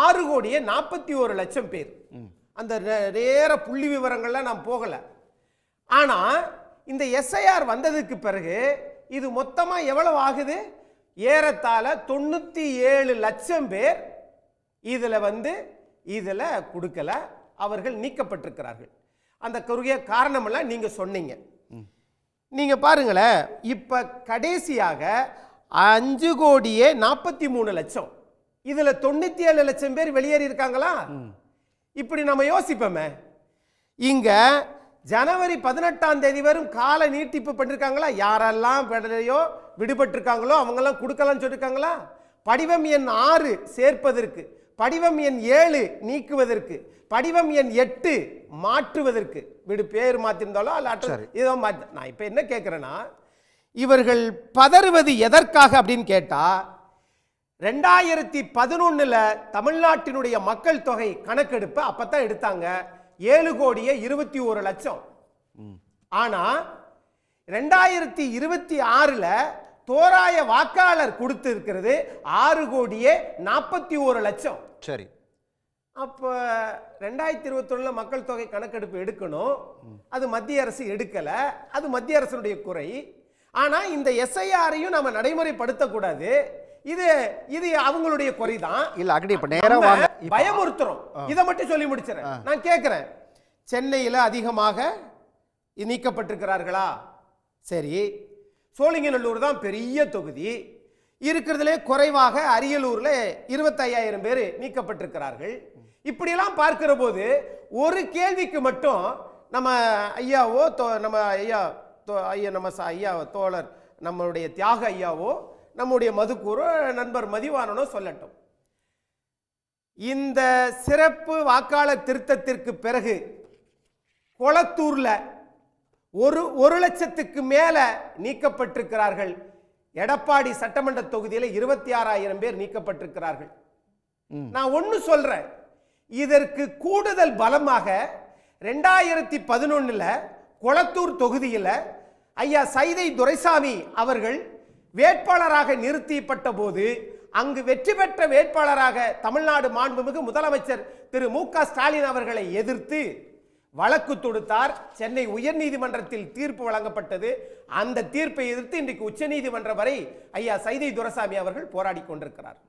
6,41,00,000 பேர். அந்த நேர புள்ளி விவரங்கள்லாம் நான் போகல. ஆனா இந்த எஸ்ஐஆர் வந்ததுக்கு பிறகு இது மொத்தமா எவ்வளவு ஆகுது? ஏறத்தாழ 97 லட்சம் பேர் இதுல கொடுக்கல, அவர்கள் நீக்கப்பட்டிருக்கிறார்கள். அந்த குறுகிய காரணமெல்லாம் நீங்க சொன்னீங்க. நீங்க பாருங்களேன், இப்ப கடைசியாக 5,43,00,000, இதுல 97 லட்சம் பேர் வெளியேறி இருக்காங்களா? இப்படி நம்ம யோசிப்போமே. இங்க ஜனவரி 18ஆம் தேதி வரும் கால நீட்டிப்பு பண்ணிருக்காங்களா? யாரெல்லாம் விடுபட்டிருக்காங்களோ அவங்கெல்லாம் கொடுக்கலாம் சொல்லிருக்காங்களா? படிவம் எண் 6 சேர்ப்பதற்கு, படிவம் எண் 7 நீக்குவதற்கு, படிவம் எண் 8 மாற்றுவதற்கு, பேர் மாத்திருந்தாலோ அல்ல ஏதோ மாற்றி. நான் இப்ப என்ன கேட்கிறேன்னா, இவர்கள் பதறுவது எதற்காக அப்படின்னு கேட்டா, 2011 தமிழ்நாட்டினுடைய மக்கள் தொகை கணக்கெடுப்பு அப்பதான் எடுத்தாங்க, 7,21,00,000. ஆனா 2026 தோராய வாக்காளர் கொடுத்து இருக்கிறது 6,41,00,000. சரி, அப்ப 2021 மக்கள் தொகை கணக்கெடுப்பு எடுக்கணும், அது மத்திய அரசு எடுக்கல, அது மத்திய அரசுடைய குறை. ஆனா இந்த எஸ்ஐஆரையும் நம்ம நடைமுறைப்படுத்த கூடாது, இது அவங்களுடைய குறைதான். இல்ல அகடி இப்ப நேரா வாங்க, பயமுறுத்துறோம். இதை மட்டும் சொல்லி முடிச்சிறேன். நான் கேட்கிறேன், சென்னையில் அதிகமாக நீக்கப்பட்டிருக்கிறார்களா? சரி, சோழிங்கநல்லூர் தான் பெரிய தொகுதி, இருக்கிறதுலே குறைவாக அரியலூர்ல 25,000 பேர் நீக்கப்பட்டிருக்கிறார்கள். இப்படியெல்லாம் பார்க்கிற போது ஒரு கேள்விக்கு மட்டும் நம்ம ஐயாவோ நம்ம ஐயா தோழர் நம்மளுடைய தியாக ஐயாவோ நம்முடைய மதுக்கூரோ நண்பர் மதிவானனோ சொல்லட்டும். இந்த சிறப்பு வாக்காளர் திருத்தத்திற்கு பிறகு கொளத்தூர்ல 1,00,000க்கு மேல நீக்கப்பட்டிருக்கிறார்கள். எடப்பாடி சட்டமன்ற தொகுதியில் 26,000 பேர் நீக்கப்பட்டிருக்கிறார்கள். நான் ஒன்னு சொல்றேன், இதற்கு கூடுதல் பலமாக 2011 கொளத்தூர் தொகுதியில் ஐயா சைதை துரைசாமி அவர்கள் வேட்பாளராக நிறுத்தப்பட்ட போது அங்கு வெற்றி பெற்ற வேட்பாளராக தமிழ்நாடு மாண்புமிகு முதலமைச்சர் திரு மு க ஸ்டாலின் அவர்களை எதிர்த்து வழக்கு தொடுத்தார். சென்னை உயர்நீதிமன்றத்தில் தீர்ப்பு வழங்கப்பட்டது. அந்த தீர்ப்பை எதிர்த்து இன்றைக்கு உச்சநீதிமன்ற வரை ஐயா சைதை துரைசாமி அவர்கள் போராடி கொண்டிருக்கிறார்.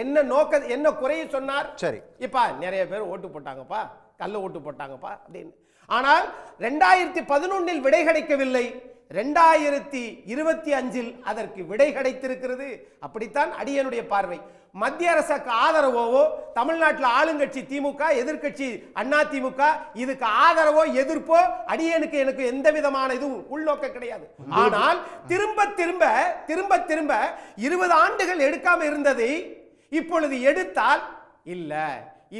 என்ன நோக்க, என்ன குறைய சொன்னார்? சரி, இப்ப நிறைய பேர் ஓட்டு போட்டாங்கப்பா, கள்ள ஓட்டு போட்டாங்கப்பா அப்படின்னு. ஆனால் 2011 விடை கிடைக்கவில்லை, 2025 அதற்கு விடை கிடைத்திருக்கிறது. அப்படித்தான் அடியனுடைய பார்வை. மத்திய அரசுக்கு ஆதரவோ, தமிழ்நாட்டில் ஆளுங்கட்சி திமுக, எதிர்கட்சி அண்ணா திமுக, இதுக்கு ஆதரவோ எதிர்ப்போ அடியனுக்கு எனக்கு எந்த விதமான இதுவும் உள்நோக்க கிடையாது. ஆனால் திரும்ப திரும்ப 20 ஆண்டுகள் எடுக்காம இருந்ததை இப்பொழுது எடுத்தால் இல்ல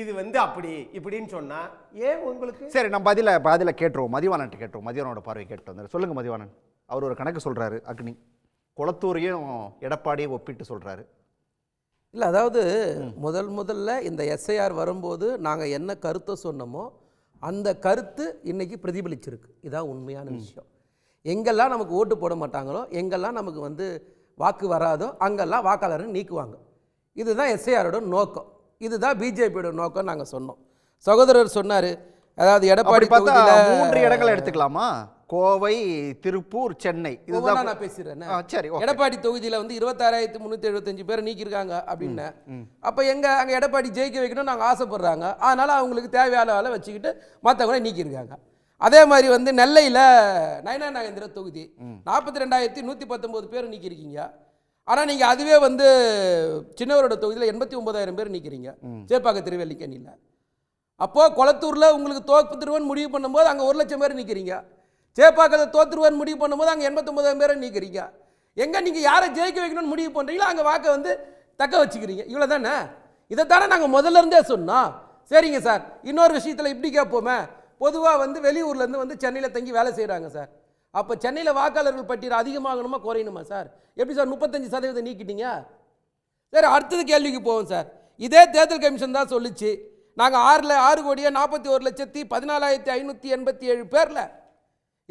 இது அப்படி இப்படின்னு சொன்னா ஏன் உங்களுக்கு? சரி, நம்ம பதில கேட்டுருவோம், மதிவானன் கேட்டுருவோம், மதிவானோட பார்வை கேட்டு சொல்லுங்க மதிவானன். அவர் ஒரு கணக்கு சொல்கிறாரு. அக்னி குளத்தூரையும் எடப்பாடியும் ஒப்பிட்டு சொல்கிறாரு. இல்லை, அதாவது முதல்ல இந்த எஸ்ஐஆர் வரும்போது நாங்கள் என்ன கருத்தை சொன்னோமோ அந்த கருத்து இன்னைக்கு பிரதிபலிச்சிருக்கு. இதான் உண்மையான விஷயம். எங்கெல்லாம் நமக்கு ஓட்டு போட மாட்டாங்களோ, எங்கெல்லாம் நமக்கு வந்து வாக்கு வராதோ அங்கெல்லாம் வாக்காளரை நீக்குவாங்க. இதுதான் எஸ்ஐஆரோட நோக்கம், இதுதான் பிஜேபியோட நோக்கம் நாங்கள் சொன்னோம். சகோதரர் சொன்னார், அதாவது எடப்பாடி பார்த்தா 3 இடங்களை எடுத்துக்கலாமா? கோவை, திருப்பூர், சென்னை. இதுதான் நான் பேசுகிறேன். சரி, எடப்பாடி தொகுதியில் வந்து 26,375 பேர் நீக்கியிருக்காங்க அப்படின்னு. அப்போ அங்கே எடப்பாடி ஜெயிக்க வைக்கணும்னு நாங்கள் ஆசைப்படுறாங்க. அதனால் அவங்களுக்கு தேவையான வேலை வச்சுக்கிட்டு மற்றவங்கள நீக்கியிருக்காங்க. அதே மாதிரி வந்து நெல்லையில் நயனா நாகேந்திர தொகுதி 42,119 பேர் நீக்கியிருக்கீங்க. ஆனால் நீங்கள் அதுவே வந்து சின்னவரோட தொகுதியில் 89,000 பேர் நீக்கிறீங்க சேப்பாக்க திருவல்லிக்கேணியில். அப்போது குளத்தூரில் உங்களுக்கு தோத்துருவன் முடிவு பண்ணும்போது அங்கே 1,00,000 பேர் நீக்கிறீங்க. சேப்பாக்கத்தை தோத்துருவன் முடிவு பண்ணும்போது அங்கே 89,000 பேரை நீக்கிறீங்க. எங்கே நீங்கள் யாரை ஜெயிக்க வைக்கணும்னு முடிவு பண்ணுறீங்களோ அங்கே வாக்கை வந்து தக்க வச்சுக்கிறீங்க. இவ்வளோ தானே? இதைத்தானே நாங்கள் முதல்ல இருந்தே சொன்னோம். சரிங்க சார், இன்னொரு விஷயத்தில் இப்படி கேட்போமே, பொதுவாக வந்து வெளியூர்லேருந்து வந்து சென்னையில் தங்கி வேலை செய்கிறாங்க சார். அப்போ சென்னையில் வாக்காளர்கள் பட்டியல் அதிகமாகணுமா குறையணுமா சார்? எப்படி சார் 35% நீக்கிட்டீங்க? சரி, அடுத்தது கேள்விக்கு போவோம் சார். இதே தேர்தல் கமிஷன் தான் சொல்லிச்சு, நாங்கள் 6,41,41,14,587 பேரில்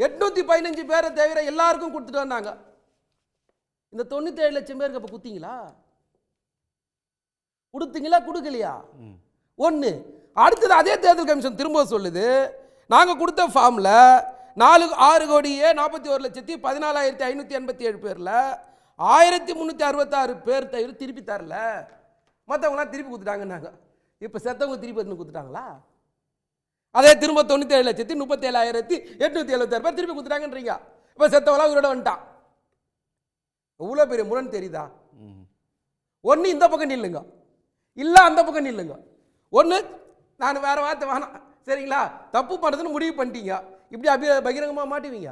815 பேரை தவிர எல்லாருக்கும் கொடுத்துட்டு வந்தாங்க. இந்த 97 லட்சம் பேருக்கு அப்போ கொடுத்தீங்களா? கொடுக்கலையா? ஒன்று. அடுத்தது அதே தேர்தல் கமிஷன் திரும்ப சொல்லுது, நாங்கள் கொடுத்த ஃபார்மில் 6,41,14,587 பேரில் 1,366 பேர் தவிர திருப்பி தரல, மற்றவங்களாம் திருப்பி கொடுத்துட்டாங்கன்னாங்க. இப்போ செத்தவங்க திருப்பி கொடுத்துட்டாங்களா? அதே திரும்ப 97,37,876 பேர் திருப்பி கொடுத்துட்டாங்கன்றீங்க. இப்போ செத்தவங்களாம் உயிரோட வந்துட்டான். எவ்வளோ பெரிய முரண் தெரியுதா? ஒன்று இந்த பக்கம் நில்லுங்க, இல்லை அந்த பக்கம் நில்லுங்க. ஒன்று நான் வேற வார்த்தை வேணாம், சரிங்களா? தப்பு பண்ணுறதுன்னு முடிவு பண்ணிட்டீங்க, இப்படி பகிரங்கமாக மாட்டுவீங்க.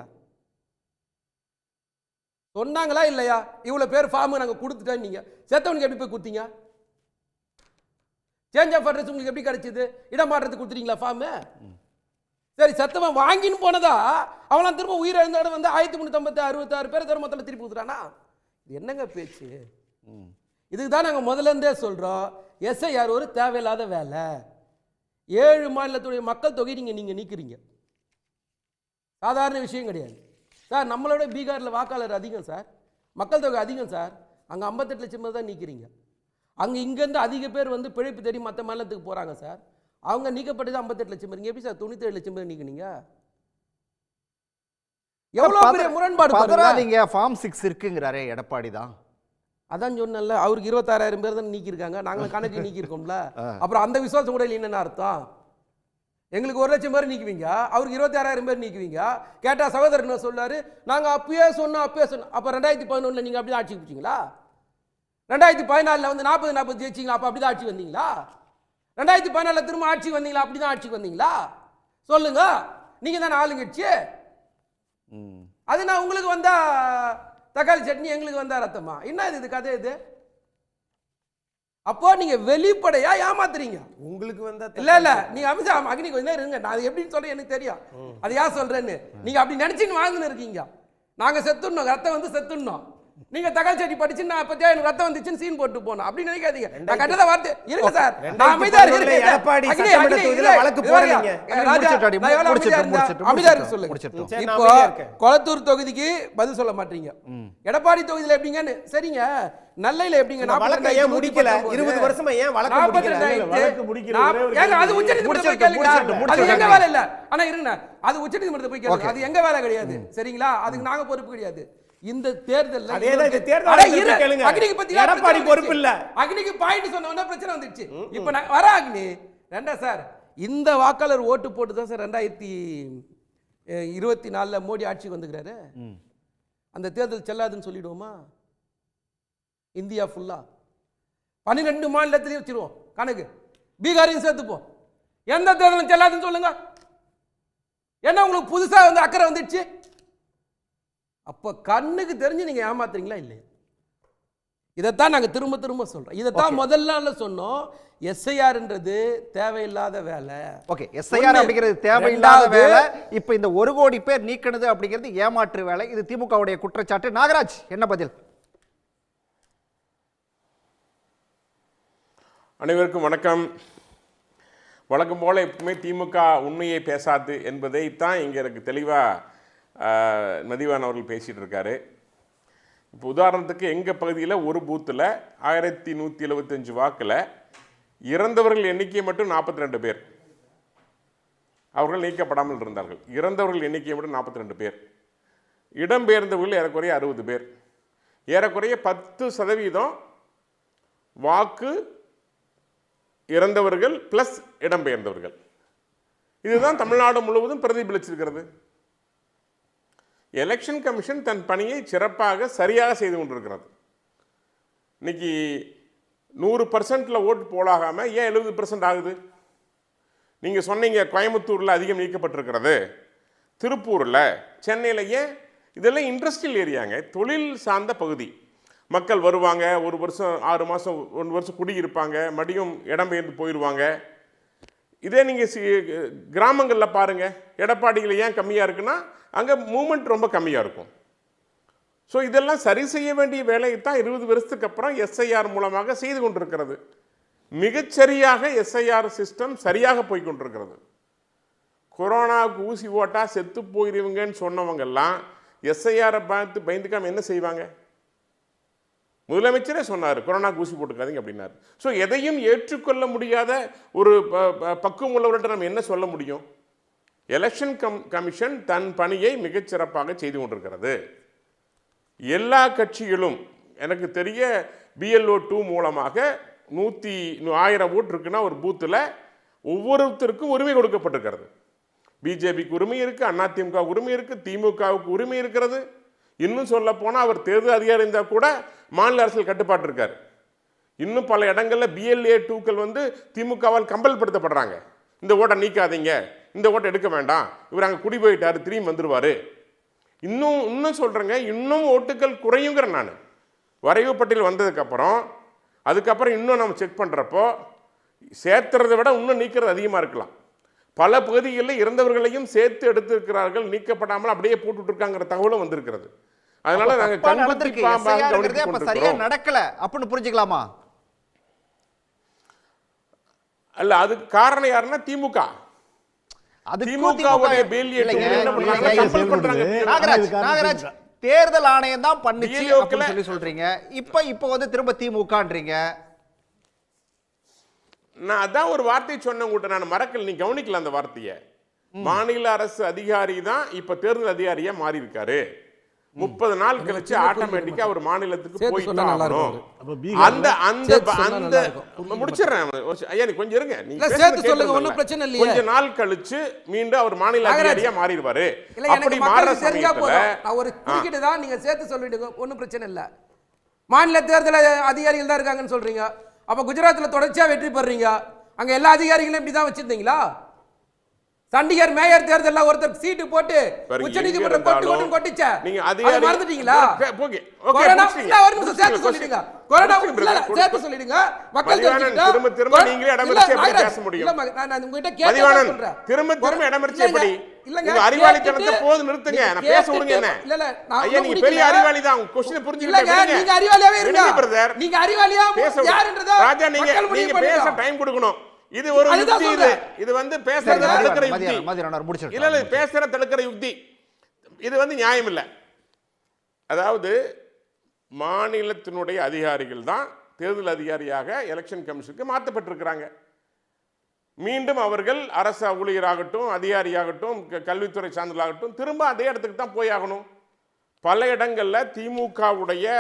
சொன்னாங்களா இல்லையா? இவ்வளோ பேர் ஃபார்மு நாங்கள் கொடுத்துட்டேன். நீங்கள் செத்தவனுக்கு எப்படி போய் கொடுத்தீங்க? சேஞ்ச் ஆஃப் அட்ரஸ் உங்களுக்கு எப்படி கிடைச்சிது? இடமாற்றத்துக்கு கொடுத்துட்டீங்களா ஃபார்மு? சரி, செத்தவன் வாங்கின்னு போனதா அவன் திரும்ப உயிரிழந்தோட வந்து 1,366 பேர் தர்மத்தில் திருப்பி கொடுத்துட்டானா? இது என்னங்க பேச்சு? இதுக்கு தான் நாங்கள் முதல்ல இருந்தே சொல்கிறோம், எஸ்ஐஆர் ஒரு தேவையில்லாத வேலை. 7 மாநிலத்துடைய மக்கள் தொகை நீங்கள் நீக்கிறீங்க, சாதாரண விஷயம் கிடையாது சார். நம்மளோட பீகாரில் வாக்காளர் அதிகம் சார், மக்கள் தொகை அதிகம் சார். அங்கே 58 லட்சம் பேர் தான் நீக்கிறீங்க. அங்கே இங்கேருந்து அதிக பேர் வந்து பிழைப்பு தேடி மற்ற மாநிலத்துக்கு போகிறாங்க சார். அவங்க நீக்கப்பட்டது 58 லட்சம் பேர். எப்படி சார் 97 லட்சம் பேர் நீக்கினீங்க? எவ்வளோ பெரிய முரண்பாடு பாருங்க. ஃபார்ம் 6 இருக்குங்கிறாரே எடப்பாடி தான். அதான் சொன்னல, அவருக்கு 26,000 பேர் தான் நீக்கியிருக்காங்க, நாங்களும் கணக்கு நீக்கியிருக்கோம்ல. அப்புறம் அந்த விசுவாசம் கூட இல்லைன்னு அர்த்தம். எங்களுக்கு 1,00,000 பேர் நீக்குவீங்க, அவருக்கு 26,000 பேர் நீக்குவீங்க. கேட்டால் சகோதரர் என்ன சொல்லாரு, நாங்கள் அப்பயே சொன்னோம். அப்போ 2011 நீங்கள் அப்படி தான் ஆட்சி பிடிச்சிங்களா? 2014 வந்து 40 ஜெயிச்சிங்களா? அப்போ அப்படி தான் ஆட்சி வந்தீங்களா? 2014 திரும்ப ஆட்சி வந்தீங்களா? அப்படி தான் ஆட்சி வந்தீங்களா? சொல்லுங்க, நீங்கள் தானே ஆளுங்கட்சி. அது நான் உங்களுக்கு வந்தா தக்காளி சட்னி, எங்களுக்கு வந்தா ரத்தமா? என்ன இது கதை? இது அப்போ நீங்க வெளிப்படையா ஏமாத்துறீங்க. உங்களுக்கு வந்தா இல்ல நீங்க அமிஷா அக்னி கொஞ்ச நேரம் இருங்க, நான் எப்படி சொல்றேன் எனக்கு தெரியும். அது யார் சொல்றேன்னு நீங்க அப்படி நினைச்சுன்னு வாழ்ந்துன்னு இருக்கீங்க. நாங்க செத்துடணும், ரத்தம் வந்து செத்துடணும். நீங்க தக்காளி சட்னி படிச்சு நான் அப்பத்தியா எனக்கு ரத்தம் வந்துச்சுன்னு சீன் போட்டு போனோம் அப்படி நினைக்காதீங்க. நான் கட்டத வார்த்தை இருங்க சார், நான் அமைதியா இருக்கேன். எடப்பாடி சட்டமன்ற தொகுதியில வழக்கு போறீங்க. அமைதியா இருக்க சொல்லுங்க. இப்போ கொளத்தூர் தொகுதிக்கு பதில் சொல்ல மாட்டீங்க, எடப்பாடி தொகுதியில எப்படிங்கன்னு. சரிங்க, நெல்லையில எப்படிங்க? வழக்கு ஏன் முடிக்கல? 20 வருஷமா ஏன் வழக்கு முடிக்கல? அது உச்சநீதிமன்றத்துல கேளுங்க, அது எங்க வேலை இல்ல. ஆனா இருங்க, அது உச்சநீதிமன்றத்துல போய் கேளுங்க, அது எங்க வேலை கிடையாது. சரிங்களா? அதுக்கு நாங்க பொறுப்பு கிடையாது. இந்த தேர்தல்ல அக்னிக்கு பத்தி எடப்பாடி பொறுப்பு இல்ல. அக்னிக்கு பாயிண்ட் சொன்ன உடனே பிரச்சனை வந்துச்சு. இப்ப நான் வர அக்னி ரெண்டா சார், இந்த வாக்காளர் ஓட்டு போட்டு தான் சார் 2024 மோடி ஆட்சிக்கு வந்துக்கிறாரு. அந்த தேர்தல் செல்லாதுன்னு சொல்லிடுவோமா? இந்தியா ஃபுல்லா 12 மாநிலத்திலையும் வச்சிருவோம் கணக்கு, பீகாரையும் சேர்த்துப்போம். எந்த தேர்தலும் செல்லாதுன்னு சொல்லுங்க. என்ன உங்களுக்கு புதுசா வந்து அக்கறை வந்துடுச்சு? அப்போ கண்ணுக்கு தெரிஞ்சு நீங்க ஏமாத்துறீங்களா இல்லையா? இதைத்தான் நாங்கள் திரும்ப திரும்ப சொல்கிறோம். இதைத்தான் முதல்ல சொன்னோம். எஸ்ஐஆர்ன்றது தேவையில்லாத வேலை. ஓகே, எஸ்ஐஆர் அப்படிங்கிறது தேவையில்லாத வேலை. இப்போ இந்த 1 கோடி பேர் நீக்கினது அப்படிங்கிறது ஏமாற்று வேலை. இது திமுகவுடைய குற்றச்சாட்டு. நாகராஜ், என்ன பதில்? அனைவருக்கும் வணக்கம். வழக்கம் போல் எப்பவுமே திமுக உண்மையை பேசாது என்பதை தான் இங்கே எனக்கு தெளிவாக மதிவான் அவர்கள் பேசிகிட்டு இருக்காரு. இப்போ உதாரணத்துக்கு எங்கள் பகுதியில் ஒரு பூத்தில் 1175 வாக்கில் இறந்தவர்கள் எண்ணிக்கை மட்டும் 42 பேர். அவர்கள் நீக்கப்படாமல் இருந்தார்கள். இறந்தவர்கள் எண்ணிக்கை மட்டும் 42 பேர். இடம்பெயர்ந்தவர்கள் ஏறக்குறைய 60 பேர். ஏறக்குறைய 10% வாக்கு இறந்தவர்கள் ப்ளஸ் இடம்பெயர்ந்தவர்கள். இதுதான் தமிழ்நாடு முழுவதும் பிரதிபலிச்சிருக்கிறது. எலெக்ஷன் கமிஷன் தன் பணியை சிறப்பாக சரியாக செய்து கொண்டிருக்கிறது. இன்னைக்கு 100% ஓட்டு போலாகாமல் ஏன் 70% ஆகுது? நீங்கள் சொன்னீங்க கோயம்புத்தூரில் அதிகம் நீக்கப்பட்டிருக்கிறது, திருப்பூரில், சென்னையில். ஏன்? இதெல்லாம் இண்டஸ்ட்ரியல் ஏரியாங்க, தொழில் சார்ந்த பகுதி. மக்கள் வருவாங்க, 1 வருஷம் 6 மாதம் 1 வருஷம் குடியிருப்பாங்க, மறுபடியும் இடம்பெயர்ந்து போயிடுவாங்க. இதே நீங்கள் கிராமங்களில் பாருங்கள், எடப்பாடியில் ஏன் கம்மியாக இருக்குன்னா அங்கே மூமெண்ட் ரொம்ப கம்மியாக இருக்கும். ஸோ இதெல்லாம் சரி செய்ய வேண்டிய வேலையை தான் 20 வருஷத்துக்கு அப்புறம் எஸ்ஐஆர் மூலமாக செய்து கொண்டிருக்கிறது. மிகச்சரியாக எஸ்ஐஆர் சிஸ்டம் சரியாக போய் கொண்டிருக்கிறது. கொரோனாவுக்கு ஊசி ஓட்டா செத்து போயிருவீங்கன்னு சொன்னவங்கெல்லாம் எஸ்ஐஆரை பார்த்து பயந்துக்காமல் என்ன செய்வாங்க? முதலமைச்சரே சொன்னார், கொரோனாக்கு ஊசி போட்டுக்காதீங்க அப்படின்னாரு. ஸோ எதையும் ஏற்றுக்கொள்ள முடியாத ஒரு பக்குவம் உள்ளவர்கிட்ட நம்ம என்ன சொல்ல முடியும்? எலெக்ஷன் கமிஷன் தன் பணியை மிகச்சிறப்பாக செய்து கொண்டிருக்கிறது. எல்லா கட்சிகளும் எனக்கு தெரிய BLO 2 மூலமாக 1000 ஓட்டு இருக்குன்னா ஒரு பூத்தில் ஒவ்வொருத்தருக்கும் உரிமை கொடுக்கப்பட்டிருக்கிறது. பிஜேபிக்கு உரிமை இருக்குது, அதிமுக உரிமை இருக்குது, திமுகவுக்கு உரிமை இருக்கிறது. இன்னும் சொல்ல போனால் அவர் தேர்தல் அதிகாரி இருந்தால் கூட மாநில அரசியல் கட்டுப்பாட்டு இருக்கார். இன்னும் பல இடங்களில் BLA 2க்கள் வந்து திமுகவால் கம்பல் படுத்தப்படுறாங்க. இந்த ஓட்டை நீக்காதீங்க, இந்த ஓட்டை எடுக்க வேண்டாம், இவர் அங்கே குடி போயிட்டார், திரும்பி வந்துடுவார். இன்னும் சொல்கிறேங்க, இன்னும் ஓட்டுகள் குறையுங்கிற நான் வரைவு பட்டியல் வந்ததுக்கப்புறம் அதுக்கப்புறம் இன்னும் நம்ம செக் பண்ணுறப்போ சேர்த்துறதை விட இன்னும் நீக்கிறது அதிகமாக இருக்கலாம். பல பகுதிகளில் இறந்தவர்களையும் சேர்த்து எடுத்திருக்கிறார்கள், நீக்கப்படாமல் அப்படியே போட்டுட்ருக்காங்கிற தகவலும் வந்திருக்கிறது. அதனால நாங்கள் சரியா நடக்கல அப்படின்னு புரிஞ்சுக்கலாமா? அல்ல, அதுக்கு காரணம் யாருன்னா திமுக. தேர்தல் ஆணையம் தான் பண்ணுச்சு அப்படின்னு சொல்லி சொல்றீங்க. இப்ப வந்து திரும்ப திமுகன்றீங்க. நான் அதான் ஒரு வார்த்தை சொன்னேன் கூட்ட, நான் மறக்கல, நீ கவனிக்கல அந்த வார்த்தையை. மாநில அரசு அதிகாரி தான் இப்ப தேர்தல் அதிகாரியா மாறி இருக்காரு. 30 நாள் கழிச்சு ஆட்டோமேட்டிக்கா அவர் மாநிலத்துக்கு போயிட்டாங்க. அந்த அந்த அந்த முடிச்சிடுறேன் ஐயா, நீ கொஞ்சம் இருங்க, நீங்க சேர்த்து சொல்லுங்க, ஒண்ணும் பிரச்சனை இல்லையே. கொஞ்ச நாள் கழிச்சு மீண்டும் அவர் மாநில அதிகாரியா மாறிடுவாரு. அப்படி மாற சரியா போதும். நான் ஒரு குறுக்கிட்டு தான் நீங்க சேர்த்து சொல்லிடுங்க, ஒண்ணும் பிரச்சனை இல்ல. மாநில தேர்தல் அதிகாரிகள் தான் இருக்காங்கன்னு சொல்றீங்க. அப்ப குஜராத்ல தொடர்ச்சியா வெற்றி பெறீங்க, அங்க எல்லா அதிகாரிகளும் இப்படி தான் வச்சிருந்தீங்களா? சண்டிகர் மேயர் தேர்தல்ல ஒருத்தர் சீட்டு போட்டு உச்சநீதிமன்றம் கொட்டிச்ச, நீங்க அதிகாரி மறந்துட்டீங்களா? ஓகே ஓகே, ஒரு நிமிஷம் சேர்த்து சொல்லிடுங்க. கொரோனா சேர்த்து சொல்லிடுங்க. மக்கள் திரும்ப திரும்ப நீங்களே இடமறிச்சு எப்படி பேச முடியும்? நான் உங்ககிட்ட கேட்க சொல்றேன். திரும்ப இடமறிச்சு எப்படி? உங்க அறிவாளித்தனத்தை போது நிறுத்துங்க, நான் பேச விடுங்க. என்ன இல்ல இல்ல, ஐயா நீங்க பெரிய அறிவாளி தான், உங்க क्वेश्चन புரிஞ்சுக்கிட்டீங்க. நீங்க அறிவாளியாவே இருங்க பிரதர். நீங்க அறிவாளியா யாருன்றத ராஜா நீங்க பேச டைம் கொடுக்கணும். இது ஒரு யுக்தி. இது வந்து பேசுறத தடுக்கிற யுக்தி. இல்ல இல்ல, பேசுற தடுக்கிற யுக்தி. இது வந்து நியாயம் இல்லை. அதாவது மாநிலத்தினுடைய அதிகாரிகள் தான் தேர்தல் அதிகாரியாக எலெக்ஷன் கமிஷனுக்கு மாற்றப்பட்டிருக்கிறாங்க. மீண்டும் அவர்கள் அரசு ஊழியராகட்டும், அதிகாரியாகட்டும், கல்வித்துறை சார்ந்தலாகட்டும் திரும்ப அதே இடத்துக்கு தான் போய் ஆகணும். பல இடங்களில் திமுகவுடைய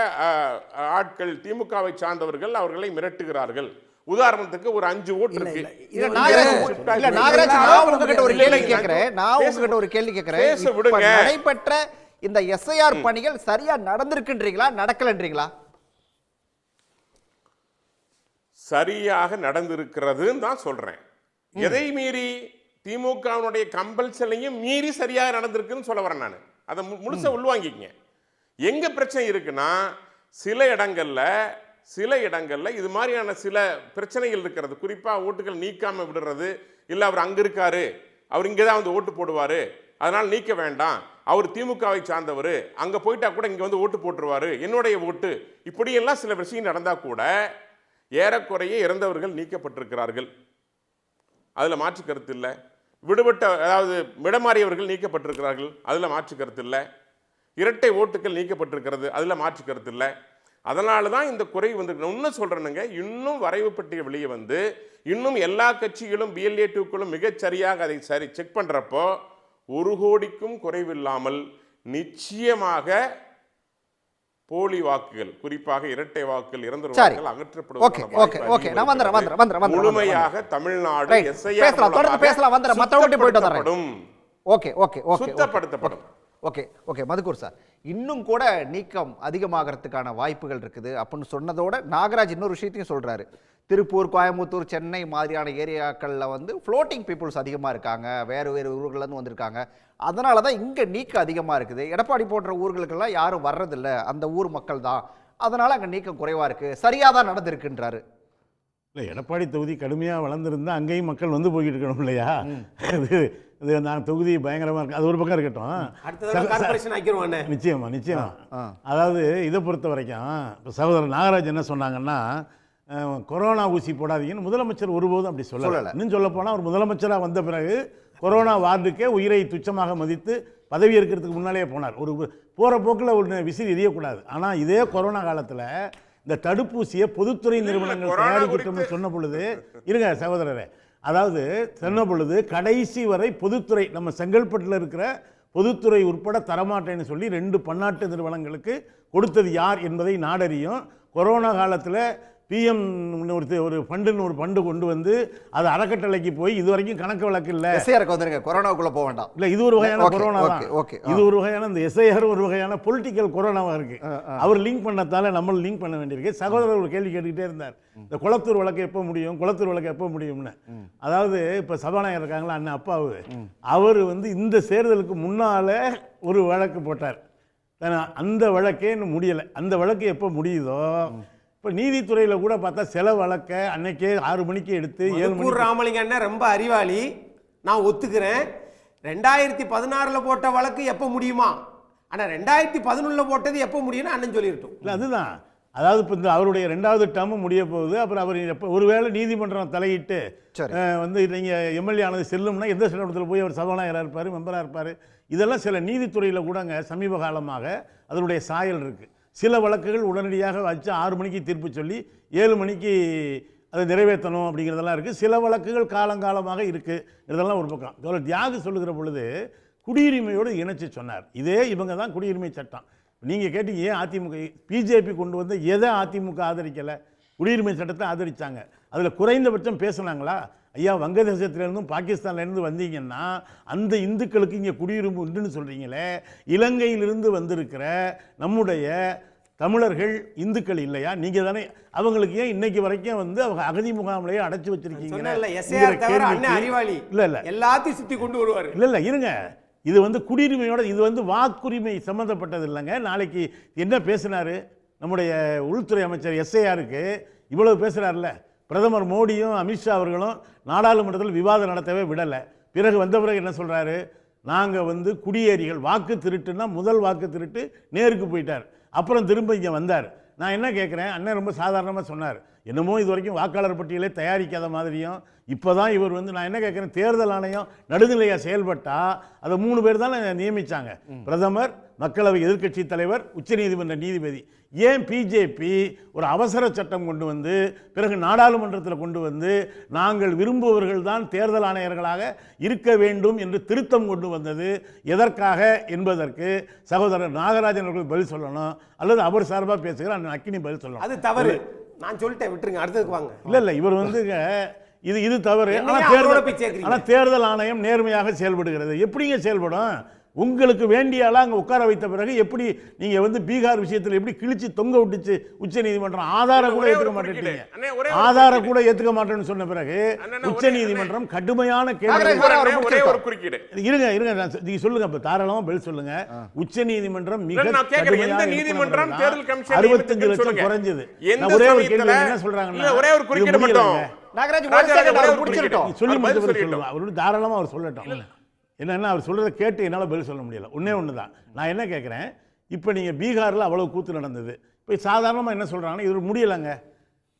ஆட்கள், திமுகவை சார்ந்தவர்கள் அவர்களை மிரட்டுகிறார்கள். உதாரணத்துக்கு ஒரு 5 ஓட்டு இருக்கு. நடைபெற்ற இந்த எஸ்ஐஆர் பணிகள் சரியா நடந்திருக்குன்றீங்களா, நடக்கலன்றீங்களா? சரியாக நடந்திருக்கிறதுன்னு தான் சொல்றேன். எதை மீறி? திமுகவுடைய கம்பல்சனையும் மீறி சரியாக நடந்திருக்குன்னு சொல்ல வரேன் நான். அதை முழுசா உள்வாங்கிக்கங்க. எங்க பிரச்சனை இருக்குன்னா, சில இடங்கள்ல சில இடங்கள்ல இது மாதிரியான சில பிரச்சனைகள் இருக்கிறது. குறிப்பாக ஓட்டுகள் நீக்காம விடுறது, இல்லை அவர் அங்கே இருக்காரு, அவர் இங்கே தான் வந்து ஓட்டு போடுவார், அதனால் நீக்க வேண்டாம், அவர் திமுகவை சார்ந்தவர், அங்கே போயிட்டா கூட இங்கே வந்து ஓட்டு போட்டுருவார், என்னுடைய ஓட்டு, இப்படியெல்லாம் சில விஷயம் நடந்தால் கூட ஏறக்குறைய இறந்தவர்கள் நீக்கப்பட்டிருக்கிறார்கள். அதில் மாற்று கருத்து இல்லை. விடுபட்ட அதாவது விடமாறியவர்கள் நீக்கப்பட்டிருக்கிறார்கள், அதில் மாற்று கருத்து இல்லை. இரட்டை ஓட்டுகள் நீக்கப்பட்டிருக்கிறது, அதில் மாற்று கருத்து இல்லை. அதனால தான் இந்த குறை வந்து இன்னும் சொல்கிறேனுங்க, இன்னும் வரைவு பட்டியல் வெளியே வந்து இன்னும் எல்லா கட்சிகளும் BLA 2க்களும் மிகச்சரியாக அதை செக் பண்ணுறப்போ 1 கோடிக்கும் குறைவில்லாமல் நிச்சயமாக போலி வாக்குகள், குறிப்பாக இரட்டை வாக்குகள், இறந்த வாக்குகள் அகற்றப்படுவதற்கான முழுமையாக தமிழ்நாடு சுத்தப்படுத்தப்படும். ஓகே ஓகே மதுக்கூர் சார், இன்னும் கூட நீக்கம் அதிகமாகிறதுக்கான வாய்ப்புகள் இருக்குது அப்படின்னு சொன்னதோட நாகராஜ் இன்னொரு விஷயத்தையும் சொல்றாரு. திருப்பூர், கோயம்புத்தூர், சென்னை மாதிரியான ஏரியாக்களில் வந்து ஃப்ளோட்டிங் பீப்புள்ஸ் அதிகமாக இருக்காங்க, வேறு வேறு ஊர்கள்லேருந்து வந்திருக்காங்க, அதனால தான் இங்கே நீக்கம் அதிகமாக இருக்குது. எடப்பாடி போன்ற ஊர்களுக்கெல்லாம் யாரும் வர்றதில்லை, அந்த ஊர் மக்கள் தான், அதனால் அங்கே நீக்கம் குறைவாக இருக்குது, சரியாக தான் நடந்திருக்குன்றாரு. இல்லை, எடப்பாடி தொகுதி கடுமையாக வளர்ந்துருந்தால் அங்கேயும் மக்கள் வந்து போய்கிட்டு இருக்கணும் இல்லையா? இது நான் தொகுதி பயங்கரமாக இருக்கு, அது ஒரு பக்கம் இருக்கட்டும். நிச்சயமா நிச்சயமா. அதாவது இதை பொறுத்த வரைக்கும் இப்போ சகோதரர் நாகராஜ் என்ன சொன்னாங்கன்னா, கொரோனா ஊசி போடாதீங்கன்னு முதலமைச்சர் ஒருபோதும் அப்படி சொல்லலை. இன்னும் சொல்ல போனால் அவர் முதலமைச்சராக வந்த பிறகு கொரோனா வார்டுக்கே உயிரை துச்சமாக மதித்து பதவி ஏற்கிறதுக்கு முன்னாலே போனார். ஒரு போகிற போக்கில் ஒன்று விசிறி எரியக்கூடாது. ஆனால் இதே கொரோனா காலத்தில் இந்த தடுப்பூசியை பொதுத்துறை நிறுவனங்கள் தயாரிக்கட்டும்னு சொன்ன பொழுது, இருங்க சகோதரரே, அதாவது சொன்ன பொழுது கடைசி வரை பொதுத்துறை, நம்ம செங்கல்பட்டில் இருக்கிற பொதுத்துறை உட்பட தரமாட்டேன்னு சொல்லி 2 பன்னாட்டு நிறுவனங்களுக்கு கொடுத்தது யார் என்பதை நாடறியும். கொரோனா காலத்தில் PM ஒரு ஃபண்டு கொண்டு வந்து அது அறக்கட்டளைக்கு போய் இது வரைக்கும் கணக்கு வழக்கு இல்லை. கொரோனாவுக்குள்ள போக வேண்டாம். இல்லை, இது ஒரு வகையான கொரோனா தான். இது ஒரு வகையான இந்த SIR ஒரு வகையான பொலிட்டிக்கல் கொரோனாவாக இருக்கு. அவர் லிங்க் பண்ணத்தால நம்ம லிங்க் பண்ண வேண்டியிருக்கு. சகோதரர் ஒரு கேள்வி கேட்டுக்கிட்டே இருந்தார், இந்த குளத்தூர் வழக்கு எப்போ முடியும், குளத்தூர் வழக்கு எப்போ முடியும்னு. அதாவது இப்போ சபாநாயகர் இருக்காங்களா அண்ணன் அப்பாவு, அவர் வந்து இந்த தேர்தலுக்கு முன்னால ஒரு வழக்கு போட்டார். அந்த வழக்கே இன்னும் முடியலை. அந்த வழக்கு எப்போ முடியுதோ, இப்போ நீதித்துறையில் கூட பார்த்தா சில வழக்க அன்னைக்கே 6 மணிக்கு எடுத்து 7 மணிக்கு. ராமலிங்க அண்ணன் ரொம்ப அறிவாளி, நான் ஒத்துக்கிறேன். 2016 போட்ட வழக்கு எப்போ முடியுமா, ஆனால் 2011 போட்டது எப்போ முடியும்னு அண்ணன் சொல்லிட்டோம். இல்லை, அதுதான். அதாவது இப்போ இந்த அவருடைய 2வது டேர்மும் முடிய போகுது. அப்புறம் அவர் எப்போ ஒருவேளை நீதிமன்றம் தலையிட்டு வந்து நீங்கள் MLA ஆனது செல்லும்னா எந்த சிலத்தில் போய் அவர் சபாநாயகராக இருப்பார், மெம்பராக இருப்பார். இதெல்லாம் சில நீதித்துறையில் கூடங்க சமீப காலமாக அதனுடைய சாயல் இருக்குது. சில வழக்குகள் உடனடியாக வச்சு 6 மணிக்கு தீர்ப்பு சொல்லி 7 மணிக்கு அதை நிறைவேற்றணும் அப்படிங்கிறதெல்லாம் இருக்குது. சில வழக்குகள் காலங்காலமாக இருக்குது. இதெல்லாம் ஒரு பக்கம். தியாகு சொல்லுகிற பொழுது குடியுரிமையோடு இணைச்சி சொன்னார். இதே இவங்க தான் குடியுரிமை சட்டம். நீங்கள் கேட்டீங்க ஏன் அதிமுக BJP கொண்டு வந்து எதை அதிமுக ஆதரிக்கலை? குடியுரிமை சட்டத்தை ஆதரித்தாங்க. அதில் குறைந்தபட்சம் பேசுனாங்களா? ஐயா, வங்கதேசத்திலேருந்தும் பாகிஸ்தான்லேருந்து வந்தீங்கன்னா அந்த இந்துக்களுக்கு இங்கே குடியுரிமை உண்டுன்னு சொல்கிறீங்களே, இலங்கையிலிருந்து வந்திருக்கிற நம்முடைய தமிழர்கள் இந்துக்கள் இல்லையா? நீங்கள் தானே அவங்களுக்கு ஏன் இன்னைக்கு வரைக்கும் வந்து அவங்க அகதி முகாமிலேயே அடைச்சி வச்சிருக்கீங்க? இல்லை இல்லை, எல்லாத்தையும் சுற்றி கொண்டு வருவார். இல்லை இல்லை, இருங்க, இது வந்து குடியுரிமையோட, இது வந்து வாக்குரிமை சம்மந்தப்பட்டது இல்லைங்க. நாளைக்கு என்ன பேசினார் நம்முடைய உள்துறை அமைச்சர் SIRக்கு இவ்வளவு பேசுகிறார்ல, பிரதமர் மோடியும் அமித்ஷா அவர்களும் நாடாளுமன்றத்தில் விவாதம் நடத்தவே விடலை. பிறகு வந்த பிறகு என்ன சொல்கிறாரு, நாங்கள் வந்து குடியேறிகள், வாக்கு திருட்டுன்னா முதல் வாக்கு திருட்டு நேருக்கு போயிட்டார், அப்புறம் திரும்ப இங்கே வந்தார். நான் என்ன கேட்குறேன், அண்ணன் ரொம்ப சாதாரணமாக சொன்னார், என்னமோ இது வரைக்கும் வாக்காளர் பட்டியலே தயாரிக்காத மாதிரியும், இப்போ தான் இவர் வந்து, நான் என்ன கேட்குறேன், தேர்தல் ஆணையம் நடுநிலையாக செயல்பட்டால் அதை 3 பேர் தான் நியமித்தாங்க, பிரதமர், மக்களவை எதிர்க்கட்சி தலைவர், உச்சநீதிமன்ற நீதிபதி. ஏன் BJP ஒரு அவசர சட்டம் கொண்டு வந்து பிறகு நாடாளுமன்றத்தில் கொண்டு வந்து நாங்கள் விரும்புபவர்கள் தான் தேர்தல் ஆணையர்களாக இருக்க வேண்டும் என்று திருத்தம் கொண்டு வந்தது எதற்காக என்பதற்கு சகோதரர் நாகராஜன் அவர்கள் பதில் சொல்லணும், அல்லது அவர் சார்பாக பேசுகிற அண்ணன் அக்கினி பதில் சொல்லணும். அது தவறு, நான் சொல்லிட்டேன், விட்டுருங்க, அடுத்ததுக்கு வாங்க. இல்லை இல்லை, இவர் வந்து இது தவறு. ஆனால் தேர்தல் ஆணையம் நேர்மையாக செயல்படுகிறது. எப்படிங்க செயல்படும்? உங்களுக்கு வேண்டிய ஆளா அங்கே உட்கார வைத்த பிறகு எப்படி நீங்கள் வந்து பீகார் விஷயத்தில் எப்படி கிழிச்சு தொங்க விட்டுச்சு உச்சநீதிமன்றம் ஆதாரம் கூட ஏற்றுக்க மாட்டேங்க, ஆதாரம் கூட ஏற்றுக்க மாட்டேன்னு சொன்ன பிறகு உச்சநீதிமன்றம் கடுமையான கேள்வி. இருங்க இருங்க நீங்க சொல்லுங்க, அப்ப தாராளமா பதில் சொல்லுங்க. உச்சநீதிமன்றம் மிக 65 லட்சம் குறைஞ்சது. ஒரே ஒரு கேள்வி என்ன சொல்றாங்கன்னா, சொல்லி முடிச்சு அவரோட தாராளமா அவர் சொல்லட்டும். என்னன்னா அவர் சொல்றதை கேட்டு என்னால் பதில் சொல்ல முடியல. ஒன்னே ஒன்று தான் நான் என்ன கேட்குறேன், இப்போ நீங்கள் பீகாரில் அவ்வளோ கூத்து நடந்தது, இப்போ சாதாரணமாக என்ன சொல்கிறாங்கன்னா இது முடியலைங்க.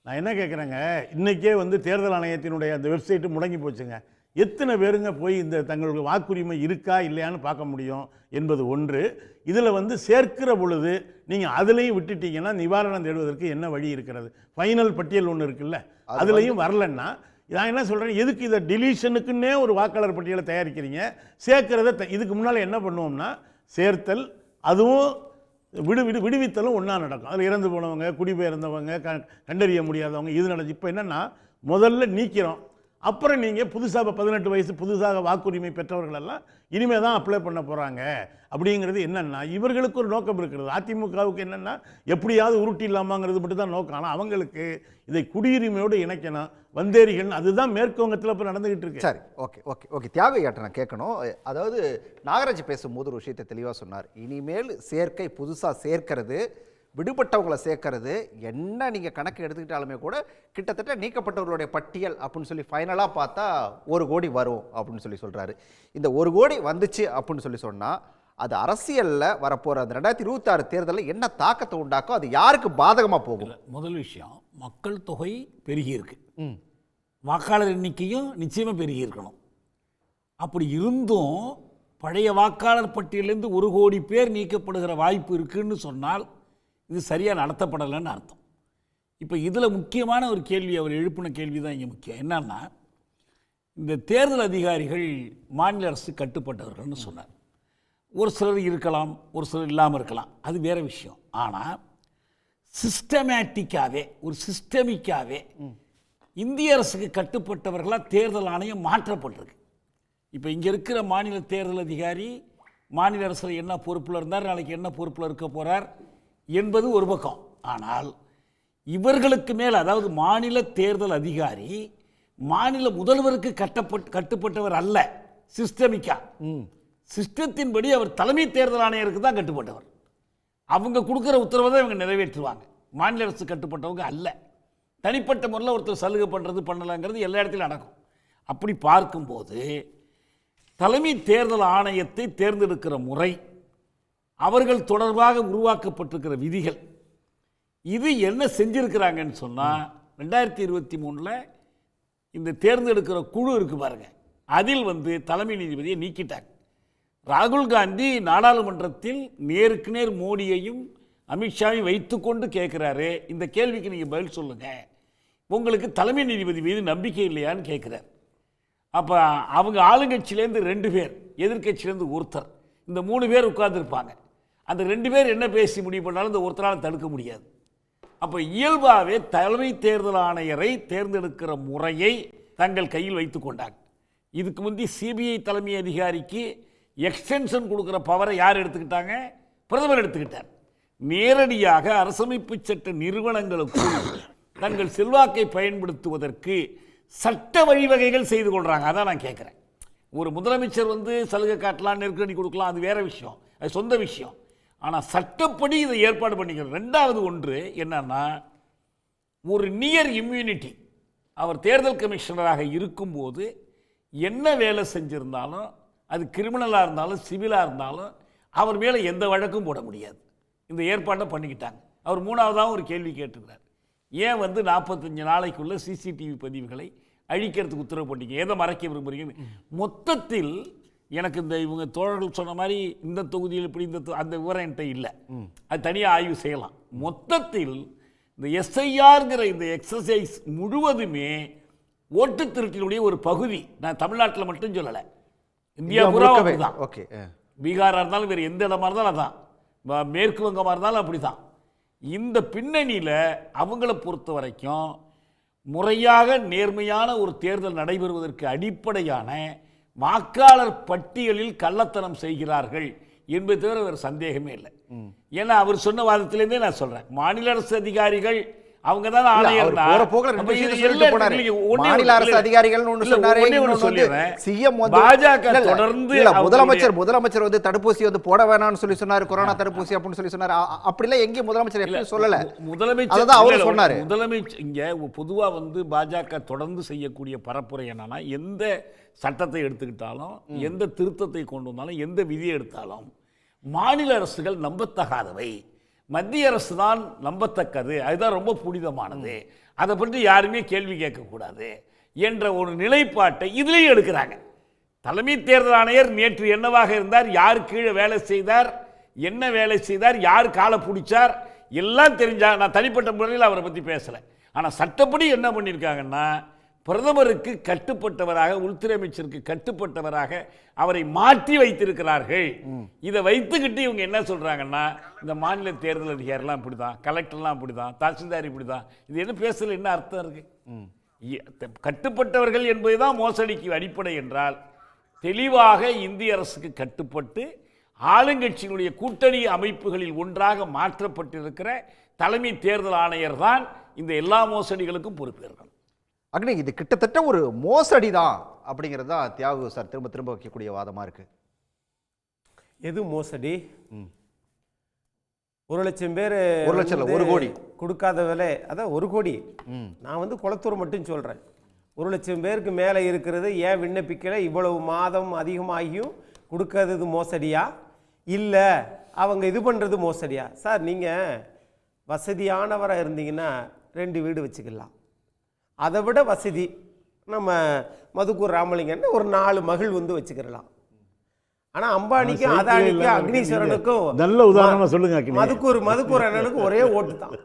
நான் என்ன கேட்குறேங்க, இன்றைக்கே வந்து தேர்தல் ஆணையத்தினுடைய அந்த வெப்சைட்டு முடங்கி போச்சுங்க. எத்தனை பேருங்க போய் இந்த தங்களுக்கு வாக்குரிமை இருக்கா இல்லையான்னு பார்க்க முடியும் என்பது ஒன்று. இதில் வந்து சேர்க்கிற பொழுது நீங்கள் அதுலேயும் விட்டுட்டீங்கன்னா நிவாரணம் தேடுவதற்கு என்ன வழி இருக்கிறது? ஃபைனல் பட்டியல் ஒன்று இருக்குல்ல, அதுலேயும் வரலன்னா நான் என்ன சொல்கிறேன், எதுக்கு இதை டிலீஷனுக்குன்னே ஒரு வாக்காளர் பட்டியலை தயாரிக்கிறீங்க? சேர்க்கிறத இதுக்கு முன்னால் என்ன பண்ணுவோம்னா சேர்த்தல், அதுவும் விடுவித்தலும் ஒன்றா நடக்கும். அதில் இறந்து போனவங்க, குடிபெயர்ந்தவங்க, கண்டறிய முடியாதவங்க இது நடந்து. இப்போ என்னென்னா முதல்ல நீக்கிறோம், அப்புறம் நீங்கள் புதுசாக 18 வயசு புதுசாக வாக்குரிமை பெற்றவர்களெல்லாம் இனிமேல் தான் அப்ளை பண்ண போகிறாங்க. அப்படிங்கிறது என்னென்னா இவர்களுக்கு ஒரு நோக்கம் இருக்கிறது. அதிமுகவுக்கு என்னென்னா எப்படியாவது உருட்டி இல்லாமாங்கிறது மட்டும் தான் நோக்கம். ஆனால் அவங்களுக்கு இதை குடியுரிமையோடு இணைக்கணும், வந்தேரிகள், அதுதான் மேற்கு வங்கத்தில் இப்போ நடந்துகிட்டு இருக்கு. சரி, ஓகே ஓகே ஓகே தியாகையாட்ட நான் கேட்கணும். அதாவது நாகராஜ் பேசும்போது ஒரு விஷயத்தை தெளிவாக சொன்னார். இனிமேல் சேர்க்கை புதுசாக சேர்க்கிறது, விடுபட்டவங்களை சேர்க்கறது, என்ன நீங்கள் கணக்கு எடுத்துக்கிட்டாலுமே கூட கிட்டத்தட்ட நீக்கப்பட்டவர்களுடைய பட்டியல் அப்படின்னு சொல்லி ஃபைனலாக பார்த்தா 1 கோடி வரும் அப்படின்னு சொல்லி சொல்கிறாரு. இந்த 1 கோடி வந்துச்சு அப்படின்னு சொல்லி சொன்னால் அது அரசியலில் வரப்போகிற அந்த 2026 தேர்தலில் என்ன தாக்கத்தை உண்டாக்கும், அது யாருக்கு பாதகமாக போகும்? முதல் விஷயம், மக்கள் தொகை பெருகி இருக்கு, வாக்காளர் எண்ணிக்கையும் நிச்சயமாக பெருகி இருக்கணும். அப்படி இருந்தும் பழைய வாக்காளர் பட்டியலிருந்து 1 கோடி பேர் நீக்கப்படுகிற வாய்ப்பு இருக்குன்னு சொன்னால் இது சரியாக நடத்தப்படலைன்னு அர்த்தம். இப்போ இதில் முக்கியமான ஒரு கேள்வி அவர் எழுப்பின கேள்வி தான் இங்கே முக்கியம். என்னன்னா, இந்த தேர்தல் அதிகாரிகள் மாநில அரசு கட்டுப்பட்டவர்கள்னு சொன்னார். ஒரு சிலர் இருக்கலாம், ஒரு சிலர் இல்லாமல் இருக்கலாம், அது வேறு விஷயம். ஆனால் சிஸ்டமேட்டிக்காகவே ஒரு சிஸ்டமிக்காகவே இந்திய அரசுக்கு கட்டுப்பட்டவர்களாக தேர்தல் ஆணையம் மாற்றப்பட்டிருக்கு. இப்போ இங்கே இருக்கிற மாநில தேர்தல் அதிகாரி மாநில அரசில் என்ன பொறுப்பில் இருந்தார், நாளைக்கு என்ன பொறுப்பில் இருக்க போகிறார் என்பது ஒரு பக்கம். ஆனால் இவர்களுக்கு மேல், அதாவது மாநில தேர்தல் அதிகாரி மாநில முதல்வருக்கு கட்டுப்பட்டவர் அல்ல. சிஸ்டமிக்கா சிஸ்டத்தின்படி அவர் தலைமை தேர்தல் ஆணையருக்கு தான் கட்டுப்பட்டவர். அவங்க கொடுக்குற உத்தரவை தான் இவங்க நிறைவேற்றுவாங்க. மாநில அரசு கட்டுப்பட்டவங்க அல்ல. தனிப்பட்ட முறையில் ஒருத்தர் சலுகை பண்ணுறது பண்ணலாங்கிறது எல்லா இடத்துலையும் நடக்கும். அப்படி பார்க்கும்போது தலைமை தேர்தல் ஆணையத்தை தேர்ந்தெடுக்கிற முறை, அவர்கள் தொடர்பாக உருவாக்கப்பட்டிருக்கிற விதிகள், இது என்ன செஞ்சுருக்கிறாங்கன்னு சொன்னால் 2023 இந்த தேர்ந்தெடுக்கிற குழு இருக்குது பாருங்கள், அதில் வந்து தலைமை நீதிபதியை நீக்கிட்டாங்க. ராகுல் காந்தி நாடாளுமன்றத்தில் நேருக்கு நேர் மோடியையும் அமித்ஷாவையும் வைத்துக்கொண்டு கேட்குறாரு, இந்த கேள்விக்கு நீங்கள் பதில் சொல்லுங்கள், உங்களுக்கு தலைமை நீதிபதி மீது நம்பிக்கை இல்லையான்னு கேட்குறார். அப்போ அவங்க ஆளுங்கட்சியிலேருந்து 2 பேர், எதிர்கட்சியிலேருந்து ஒருத்தர், இந்த 3 பேர் உட்கார்ந்துருப்பாங்க. அந்த 2 பேர் என்ன பேசி முடிவு பண்ணாலும் இந்த ஒருத்தரால் தடுக்க முடியாது. அப்போ இயல்பாகவே தலைமை தேர்தல் ஆணையரை தேர்ந்தெடுக்கிற முறையை தங்கள் கையில் வைத்து கொண்டாங்க. இதுக்கு முந்தி சிபிஐ தலைமை அதிகாரிக்கு எக்ஸ்டென்ஷன் கொடுக்குற பவரை யார் எடுத்துக்கிட்டாங்க? பிரதமர் எடுத்துக்கிட்டார். நேரடியாக அரசமைப்பு சட்ட நிறுவனங்களுக்கும் தங்கள் செல்வாக்கை பயன்படுத்துவதற்கு சட்ட வழிவகைகள் செய்து கொள்கிறாங்க. அதான் நான் கேட்குறேன். ஒரு முதலமைச்சர் வந்து சலுகை காட்டலாம், நெருக்கடி கொடுக்கலாம், அது வேற விஷயம், அது சொந்த விஷயம். ஆனால் சட்டப்படி இதை ஏற்பாடு பண்ணிக்கிறோம். 2வது ஒன்று என்னன்னா, ஒரு நியர் இம்யூனிட்டி. அவர் தேர்தல் கமிஷனராக இருக்கும்போது என்ன வேலை செஞ்சிருந்தாலும், அது கிரிமினலாக இருந்தாலும் சிவிலாக இருந்தாலும் அவர் மேலே எந்த வழக்கும் போட முடியாது. இந்த ஏற்பாட்டை பண்ணிக்கிட்டாங்க. அவர் 3வதாகவும் ஒரு கேள்வி கேட்டுக்கிறார், ஏன் வந்து 45 நாளைக்குள்ள சிசிடிவி பதிவுகளை அழிக்கிறதுக்கு உத்தரவு போட்டீங்க, எதை மறைக்க விரும்புகிறீங்க? மொத்தத்தில் எனக்கு இந்த இவங்க தோழர்கள் சொன்ன மாதிரி இந்த தொகுதியில் இப்படி அந்த விவரம் என்கிட்ட இல்லை, அது தனியாக ஆய்வு செய்யலாம். மொத்தத்தில் இந்த எஸ்ஐஆர்ங்கிற இந்த எக்ஸசைஸ் முழுவதுமே ஓட்டு திருட்டினுடைய ஒரு பகுதி. நான் தமிழ்நாட்டில் மட்டும் சொல்லலை, இந்தியா பூரா அப்படிதான். ஓகே, பீகாராக இருந்தாலும் வேறு எந்த இடமா இருந்தாலும் அதான், மேற்கு வங்கமாக இருந்தாலும் அப்படி தான். இந்த பின்னணியில் அவங்கள பொறுத்த வரைக்கும் முறையாக நேர்மையான ஒரு தேர்தல் நடைபெறுவதற்கு அடிப்படையான வாக்காளர் பட்டியலில் கள்ளத்தனம் செய்கிறார்கள் என்பது தவிர வேறு சந்தேகமே இல்லை. ஏன்னா அவர் சொன்ன வாதத்திலேருந்தே நான் சொல்றேன், மாநில அரசு அதிகாரிகள் அவங்க தான் ஆணையர். பாஜக தொடர்ந்து முதலமைச்சர் வந்து தடுப்பூசி வந்து போட வேணாம்னு சொல்லி சொன்னாரு, கொரோனா தடுப்பூசி அப்படின்னு சொல்லி சொன்னாரு. அப்படிலாம் எங்கேயும் முதலமைச்சர் எப்படி சொல்லல. முதலமைச்சர் இங்க பொதுவா வந்து பாஜக தொடர்ந்து செய்யக்கூடிய பரப்புரை என்னன்னா, எந்த சட்டத்தை எடுத்துக்கிட்டாலும், எந்த திருத்தத்தை கொண்டு வந்தாலும், எந்த விதியை எடுத்தாலும் மாநில அரசுகள் நம்பத்தகாதவை, மத்திய அரசு தான் நம்பத்தக்கது, அதுதான் ரொம்ப புனிதமானது, அதை பற்றி யாருமே கேள்வி கேட்கக்கூடாது என்ற ஒரு நிலைப்பாட்டை இதுலேயும் எடுக்கிறாங்க. தலைமை தேர்தல் ஆணையர் நேற்று என்னவாக இருந்தார், யார் கீழே வேலை செய்தார், என்ன வேலை செய்தார், யார் காலை பிடிச்சார் எல்லாம் தெரிஞ்சா. நான் தனிப்பட்ட முறையில் அவரை பற்றி பேசலை. ஆனால் சட்டப்படி என்ன பண்ணியிருக்காங்கன்னா, பிரதமருக்கு கட்டுப்பட்டவராக, உள்துறை அமைச்சருக்கு கட்டுப்பட்டவராக அவரை மாற்றி வைத்திருக்கிறார்கள். இதை வைத்துக்கிட்டு இவங்க என்ன சொல்றாங்கன்னா, இந்த மாநில தேர்தல் அதிகாரிலாம் இப்படிதான், கலெக்டர்லாம் இப்படிதான், தாசில்தார் இப்படிதான். இது என்ன பேசல, என்ன அர்த்தம் இருக்கு? கட்டுப்பட்டவர்கள் என்பதுதான் மோசடிக்கு அடிப்படை என்றால், தெளிவாக இந்திய அரசுக்கு கட்டுப்பட்டு ஆளுங்கட்சியினுடைய கூட்டணி அமைப்புகளில் ஒன்றாக மாற்றப்பட்டிருக்கிற தலைமை தேர்தல் ஆணையர் தான் இந்த எல்லா மோசடிகளுக்கும் பொறுப்பேற்கணும். அக்னி, இது கிட்டத்தட்ட ஒரு மோசடி தான் அப்படிங்கிறது தான் தியாகு சார் திரும்ப திரும்ப வைக்கக்கூடிய வாதமா இருக்கு. எது மோசடி? 1,00,000 பேர் 1 கோடி கொடுக்காத விலை, அதான் 1 கோடி. நான் வந்து குளத்தூர் மட்டும் சொல்றேன். 1,00,000 பேருக்கு மேலே இருக்கிறது ஏன் விண்ணப்பிக்கலை, இவ்வளவு மாதம் அதிகமாகியும் கொடுக்காதது மோசடியா, இல்லை அவங்க இது பண்ணுறது மோசடியா? சார், நீங்கள் வசதியானவராக இருந்தீங்கன்னா 2 வீடு வச்சுக்கலாம். அதை விட வசதி நம்ம மதுக்கூர் ராமலிங்கன்னு ஒரு 4 மகள் வந்து வச்சுக்கிறலாம். ஆனால் அம்பானிக்கும் அதானிக்கும் அக்னீஸ்வரனுக்கும் நல்ல உதாரணமாக சொல்லுங்க. மதுக்கூர் அண்ணனுக்கும் ஒரே ஓட்டு தான்.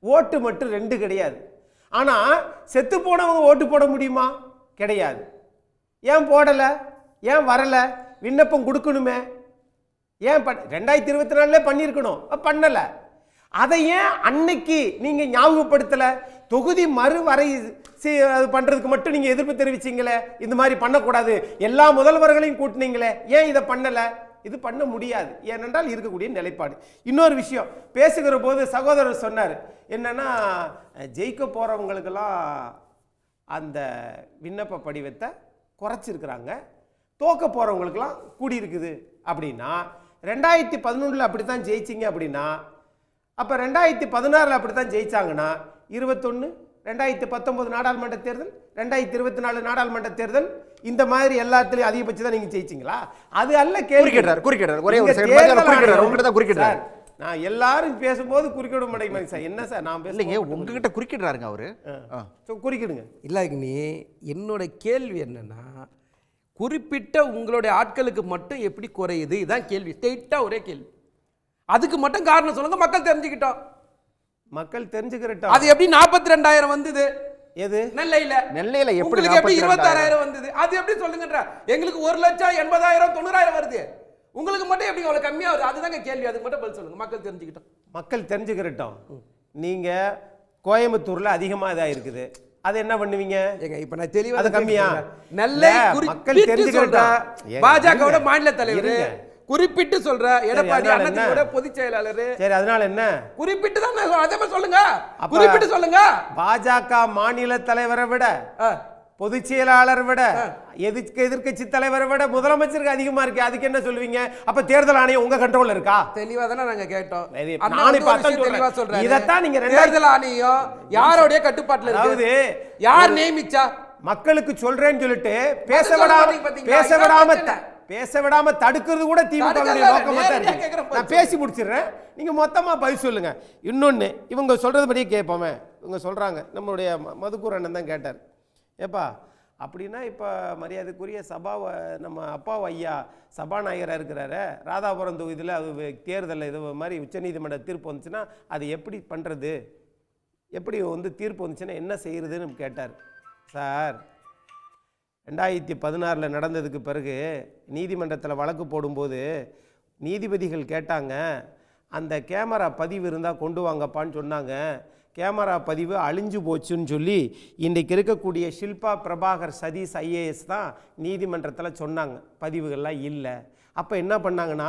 ஓட்டு மட்டும் 2 கிடையாது. ஆனால் செத்து போனவங்க ஓட்டு போட முடியுமா? கிடையாது. ஏன் போடலை, ஏன் வரலை? விண்ணப்பம் கொடுக்கணுமே. ஏன் 2024 பண்ணியிருக்கணும், பண்ணலை. அதை ஏன் அன்னைக்கு நீங்கள் ஞாபகப்படுத்தலை? தொகுதி மறுவரை பண்ணுறதுக்கு மட்டும் நீங்கள் எதிர்ப்பு தெரிவிச்சிங்களே, இந்த மாதிரி பண்ணக்கூடாது, எல்லா முதல்வர்களையும் கூட்டினீங்களே, ஏன் இதை பண்ணலை? இது பண்ண முடியாது, ஏனென்றால் இருக்கக்கூடிய நிலைப்பாடு. இன்னொரு விஷயம், பேசுகிற போது சகோதரர் சொன்னார் என்னன்னா, ஜெயிக்க போகிறவங்களுக்கெல்லாம் அந்த விண்ணப்ப படிவத்தை குறைச்சிருக்கிறாங்க, தோக்க போகிறவங்களுக்கெல்லாம் கூடியிருக்குது. அப்படின்னா 2011 அப்படி தான் ஜெயிச்சிங்க அப்படின்னா, அப்போ 2016 அப்படி தான் ஜெயிச்சாங்கன்னா 21, 2019 நாடாளுமன்ற தேர்தல், 2024 நாடாளுமன்ற தேர்தல், இந்த மாதிரி எல்லாத்துலயும் அதிகபட்சம் தான் நீங்க ஜெயிச்சீங்களா? அது அல்ல கேள்வி. நான் எல்லாரும் பேசும்போது குறுக்கிட மாட்டேங்க சார். என்ன சார் நான் பேசலைங்க, உங்ககிட்ட குறுக்கிடுறாருங்க அவரு. குறுக்கிடுங்க. இல்லை நீ, என்னோட கேள்வி என்னன்னா, குறிப்பிட்ட உங்களுடைய ஆட்களுக்கு மட்டும் எப்படி குறையுது, இதுதான் கேள்வி. ஸ்ட்ரெயிட்டா ஒரே கேள்வி. அதுக்கு மட்டும் காரணம் சொல்லுங்க, மக்கள் தெரிஞ்சுக்கிட்டோம். மக்கள் தெரிஞ்சுக்கிறோம். அது எப்படி 42,000 வந்தது? எது? நெல்லையில எப்படி 26,000 வந்தது? அது எப்படி சொல்லுங்கன்ற? எங்களுக்கு 1,80,000 90,000 வருது, உங்களுக்கு மட்டும் எப்படி அவ்வளவு கம்மியா வருது? அதுதாங்க கேள்வி. அதுக்கு மட்டும் பதில் சொல்லுங்க. மக்கள் தெரிஞ்சுக்கிட்டோம். மக்கள் தெரிஞ்சுக்கிறோம். நீங்க கோயம்புத்தூர்ல அதிகமா இதா இருக்குது, அது என்ன பண்ணுவீங்க? இப்ப நான் தெளிவா, அது கம்மியா? நெல்லை மக்கள் தெரிஞ்சுக்கிறோம். பாஜகவோட மாநில தலைவர் குறிப்பிட்டு சொல்ற எடப்பாடி அண்ணாதிமுக பொதுச் செயலாளர். சரி, அதனால என்ன? குறிப்பிட்டு தான் அதே மாதிரி சொல்லுங்க, குறிப்பிட்டு சொல்லுங்க. பாஜக மாநில தலைவரை விட, பொதுச் செயலாளரை விட, எதிர்க்கட்சி தலைவரை விட முதலமைச்சருக்கு அதிகமா இருக்கு. அதுக்கு என்ன சொல்லுவீங்க? அப்ப தேர்தல் ஆணையம் உங்க கண்ட்ரோல்ல இருக்கா? தெளிவா தானே நாங்க கேட்டோம். தெளிவா சொல்றேன். இதத்தான் நீங்க தேர்தல் ஆணையம் யாரோடைய கட்டுப்பாட்டுல இருக்கு? அதாவது யார் நியமிச்சா? மக்களுக்கு சொல்றேன்னு சொல்லிட்டு பேச விடாம தடுக்கிறது கூட திமுக நோக்கமா தான் இருக்கு. நான் பேசி முடிச்சிடுறேன், நீங்க மொத்தமா பதில் சொல்லுங்க. இன்னொன்னு, இவங்க சொல்றது படியே கேட்போமே. இவங்க சொல்றாங்க, நம்மளுடைய மதுக்கூர் அண்ணன் தான் கேட்டார், ஏப்பா அப்படின்னா இப்போ மரியாதைக்குரிய நம்ம அப்பாவு ஐயா சபாநாயகராக இருக்கிறாரு, ராதாபுரம் தொகுதியில் அது தேர்தலில் இது மாதிரி உச்சநீதிமன்ற தீர்ப்பு வந்துச்சுன்னா அது எப்படி பண்ணுறது, எப்படி வந்து தீர்ப்பு வந்துச்சுன்னா என்ன செய்கிறதுன்னு கேட்டார். சார், 2016 நடந்ததுக்கு பிறகு நீதிமன்றத்தில் வழக்கு போடும்போது நீதிபதிகள் கேட்டாங்க, அந்த கேமரா பதிவு இருந்தால் கொண்டு வாங்கப்பான்னு சொன்னாங்க. கேமரா பதிவு அழிஞ்சு போச்சுன்னு சொல்லி இன்றைக்கு இருக்கக்கூடிய ஷில்பா பிரபாகர் சதீஷ் ஐஏஎஸ் தான் நீதிமன்றத்தில் சொன்னாங்க, பதிவுகள்லாம் இல்லை. அப்போ என்ன பண்ணாங்கன்னா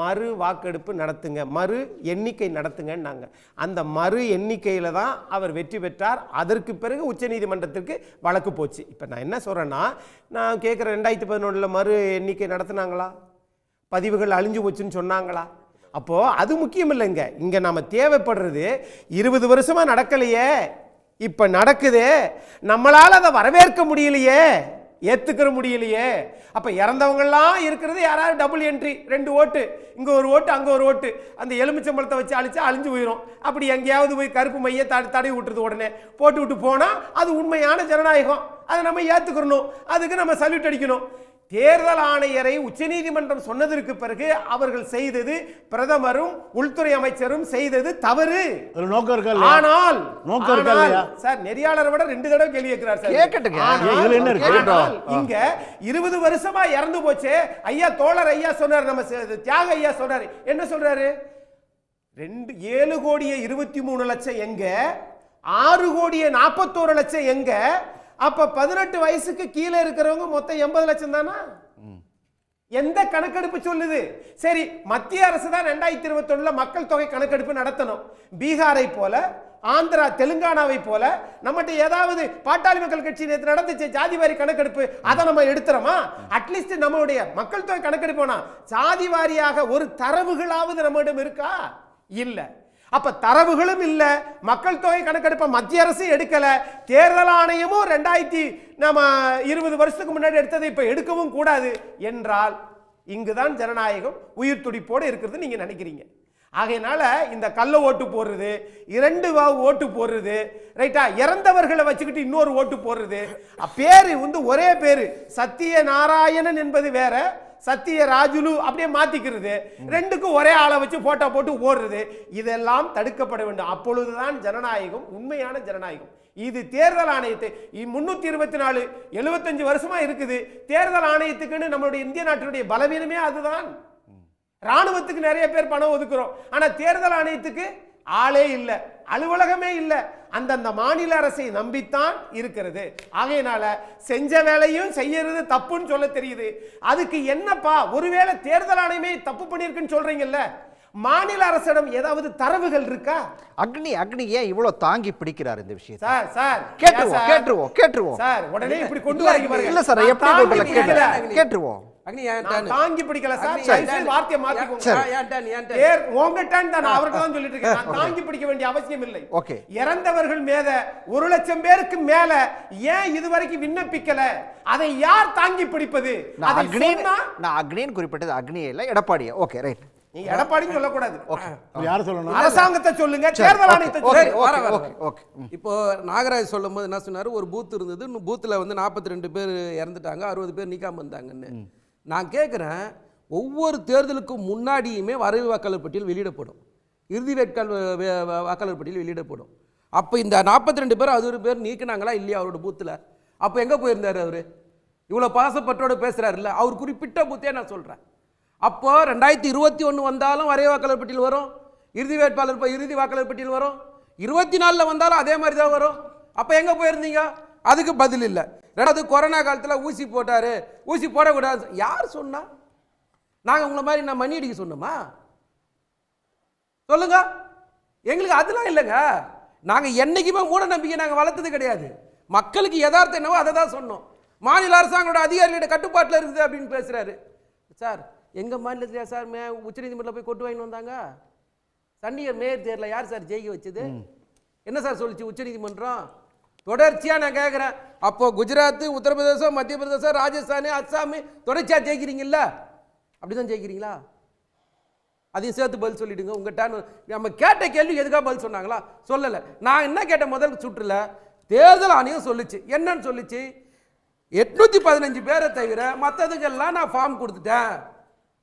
மறு வாக்கெடுப்பு நடத்துங்க, மறு எண்ணிக்கை நடத்துங்கன்னாங்க. அந்த மறு எண்ணிக்கையில் தான் அவர் வெற்றி பெற்றார். அதற்கு பிறகு உச்சநீதிமன்றத்திற்கு வழக்கு போச்சு. இப்போ நான் என்ன சொல்கிறேன்னா, நான் கேட்குற 2011 மறு எண்ணிக்கை நடத்துனாங்களா? பதிவுகள் அழிஞ்சு போச்சுன்னு சொன்னாங்களா? அப்போது அது முக்கியம் இல்லைங்க. இங்கே நம்ம தேவைப்படுறது 20 வருஷமாக நடக்கலையே, இப்போ நடக்குது, நம்மளால் அதை வரவேற்க முடியலையே, ஏற்றுக்கிற முடியலையே. அப்போ இறந்தவங்கெல்லாம் இருக்கிறது யாராவது டபுள் என்ட்ரி, 2 ஓட்டு, இங்கே ஒரு ஓட்டு அங்கே ஒரு ஓட்டு, அந்த எலுமிச்சம்பழத்தை வச்சு அழிஞ்சு போயிடும். அப்படி எங்கேயாவது போய் கருப்பு மைய தடவி விட்டுறது, உடனே போட்டு விட்டு போனால் அது உண்மையான ஜனநாயகம். அதை நம்ம ஏற்றுக்கணும், அதுக்கு நம்ம சல்யூட் அடிக்கணும். தேர்தல் ஆணையரை உச்சநீதிமன்றம் சொன்னதற்கு பிறகு அவர்கள் செய்தது, பிரதமரும் உள்துறை அமைச்சரும் செய்தது தவறு. ஆனால் சார் நெறியாளரை விட 2 தடவை கேள்வி கேட்கிறார் சார். இங்க 20 வருஷமா இறந்து போச்சு ஐயா, தோழர் ஐயா சொன்னார், நம்ம தியாக ஐயா சொன்னார். என்ன சொல்றாரு? 7 கோடியே 23 லட்சம் எங்க, 6 கோடியே 41 லட்சம் எங்க? அப்ப 18 வயசுக்கு கீழே இருக்கிறவங்க மொத்தம் 80 லட்சம் தானா? எந்த கணக்கெடுப்பு சொல்லுது? சரி, மத்திய அரசு தான் 2021 மக்கள் தொகை கணக்கெடுப்பு நடத்தணும். பீகாரை போல, ஆந்திரா தெலுங்கானாவை போல நம்மகிட்ட ஏதாவது பாட்டாளி மக்கள் கட்சி நேற்று நடந்துச்சு ஜாதிவாரி கணக்கெடுப்பு, அதை நம்ம எடுத்துறோமா? அட்லீஸ்ட் நம்மளுடைய மக்கள் தொகை கணக்கெடுப்போனா ஜாதி வாரியாக ஒரு தரவுகளாவது நம்மிடம் இருக்கா? இல்ல. அப்ப தரவுகளும் இல்ல, மக்கள் தொகை கணக்கெடுப்ப மத்திய அரசு எடுக்கல, தேர்தல் ஆணையமும் 2020 வருஷத்துக்கு முன்னாடி எடுத்ததை இப்ப எடுக்கவும் கூடாது என்றால் இங்குதான் ஜனநாயகம் உயிர் துடிப்போடு இருக்கிறது நீங்க நினைக்கிறீங்க. ஆகையினால இந்த கள்ள ஓட்டு போடுறது, 2 ஓட்டு போடுறது, ரைட்டா, இறந்தவர்களை வச்சுக்கிட்டு இன்னொரு ஓட்டு போடுறது, பேரு ஒரே பேரு சத்தியநாராயணன் என்பது வேற, சத்தியராஜுலு அப்படியே மாத்திக்கிறது, 2க்கும் ஒரே ஆளை வச்சு போட்டோ போட்டு ஓடுறது, இதெல்லாம் தடுக்கப்பட வேண்டும். அப்பொழுதுதான் ஜனநாயகம் உண்மையான ஜனநாயகம். இது தேர்தல் ஆணையத்தை 324 75 வருஷமா இருக்குது. தேர்தல் ஆணையத்துக்குன்னு நம்மளுடைய இந்திய நாட்டினுடைய பலவீனமே அதுதான். ராணுவத்துக்கு நிறைய பேர் பணம் ஒதுக்குறோம், ஆனா தேர்தல் ஆணையத்துக்கு ஆளே இல்லை, அலுவலகமே இல்லை. அந்தந்த மாநில அரசை நம்பித்தான் இருக்கிறது. ஆகையினால செஞ்ச வேலையும் செய்யறது தப்புன்னு சொல்ல தெரியுது. அதுக்கு என்னப்பா, ஒருவேளை தேர்தல் ஆணையமே தப்பு பண்ணிருக்குன்னு சொல்றீங்கல்ல, மாநில அரசிடம் ஏதாவது தரவுகள் இருக்கா? அக்னி ஏன் இவ்வளவு தாங்கி பிடிக்கிறார் இந்த விஷயம்? சார் சார் கேட்டுருவோம் சார், உடனே இப்படி கொண்டு வரீங்க பாருங்க. இல்ல சார், எப்படி கேட்டுருவோம். தாங்கி பிடிக்கல சார், வார்த்தையை மாத்திக்கோங்க. உங்க டர்ன் தான், அவர்கிட்ட தான் சொல்லிட்டு இருக்கேன். நான் தாங்கி பிடிக்க வேண்டிய அவசியம் இல்லை. இறந்தவர்கள் மேல 1 லட்சம் பேருக்கு மேல ஏன் இதுவரைக்கும் விண்ணப்பிக்கல? அதை யார் தாங்கி பிடிப்பது? நான் அக்னின்னு குறிப்பிட்டது அக்னியே இல்ல, எடப்பாடியா? ஓகே ரைட், நீங்க எடப்பாடின்னு சொல்லக்கூடாது. யார் சொல்லணும்? அரசாங்கத்தை சொல்லுங்க, தேர்தல் ஆணையத்தை சொல்லுங்க. இப்போ நாகராஜ் சொல்லும் போது என்ன சொன்னாரு, ஒரு பூத் இருந்தது, பூத்துல 42 பேர் இறந்துட்டாங்க, 60 பேர் நீக்காம வந்தாங்கன்னு. நான் கேட்குறேன், ஒவ்வொரு தேர்தலுக்கும் முன்னாடியுமே வரைவு வாக்காளர் பட்டியல் வெளியிடப்படும், இறுதி வாக்காளர் பட்டியல் வெளியிடப்படும். அப்போ இந்த 42 பேர் 60 பேர் நீக்கினாங்களா இல்லையா அவரோட பூத்தில்? அப்போ எங்கே போயிருந்தார் அவர்? இவ்வளோ பாசப்பற்றோடு பேசுகிறாருல்ல, அவர் குறிப்பிட்ட பூத்தே நான் சொல்கிறேன். அப்போ 2021 வந்தாலும் வரைவு வாக்காளர் பட்டியல் வரும், இறுதி வாக்காளர் பட்டியல் வரும், 24 வந்தாலும் அதே மாதிரி தான் வரும். அப்போ எங்கே போயிருந்தீங்க? அதுக்கு பதில் இல்லை. 2வது, கொரோனா காலத்தில் ஊசி போட்டார், ஊசி போடக்கூடாது யார் சொன்னா? நாங்கள் உங்களை மாதிரி நான் மணி அடிக்க சொன்னோமா? சொல்லுங்க. எங்களுக்கு அதெல்லாம் இல்லைங்க. நாங்கள் என்னைக்குமே மூட நம்பிக்கை நாங்கள் வளர்த்தது கிடையாது. மக்களுக்கு யதார்த்தம் என்னவோ அதை தான் சொன்னோம். மாநில அரசாங்கோட அதிகாரிகளோட கட்டுப்பாட்டில் இருக்குது அப்படின்னு பேசுறாரு. சார், எங்கள் மாநிலத்திலே சார் உச்சநீதிமன்றத்தில் போய் கொண்டு வாங்கிட்டு வந்தாங்க. சண்டிகர் மேயர் தேர்தலில் யார் சார் ஜெயிக்க வச்சது? என்ன சார் சொல்லிச்சு உச்சநீதிமன்றம்? தொடர்ச்சியாக நான் கேட்குறேன். அப்போ குஜராத், உத்தரப்பிரதேசம், மத்திய பிரதேசம், ராஜஸ்தான், அஸ்ஸாம் தொடர்ச்சியாக ஜெயிக்கிறீங்களா? அப்படிதான் ஜெயிக்கிறீங்களா? அதையும் சேர்த்து பதில் சொல்லிடுங்க. உங்கள்கிட்ட நம்ம கேட்ட கேள்வி எதுக்காக பதில் சொன்னாங்களா? சொல்லலை. நான் என்ன கேட்ட முதல் சுற்றுல தேர்தல் ஆணையம் சொல்லிச்சு. என்னன்னு சொல்லிச்சு? 815 பேரை தவிர மற்றதுக்கெல்லாம் நான் ஃபார்ம் கொடுத்துட்டேன்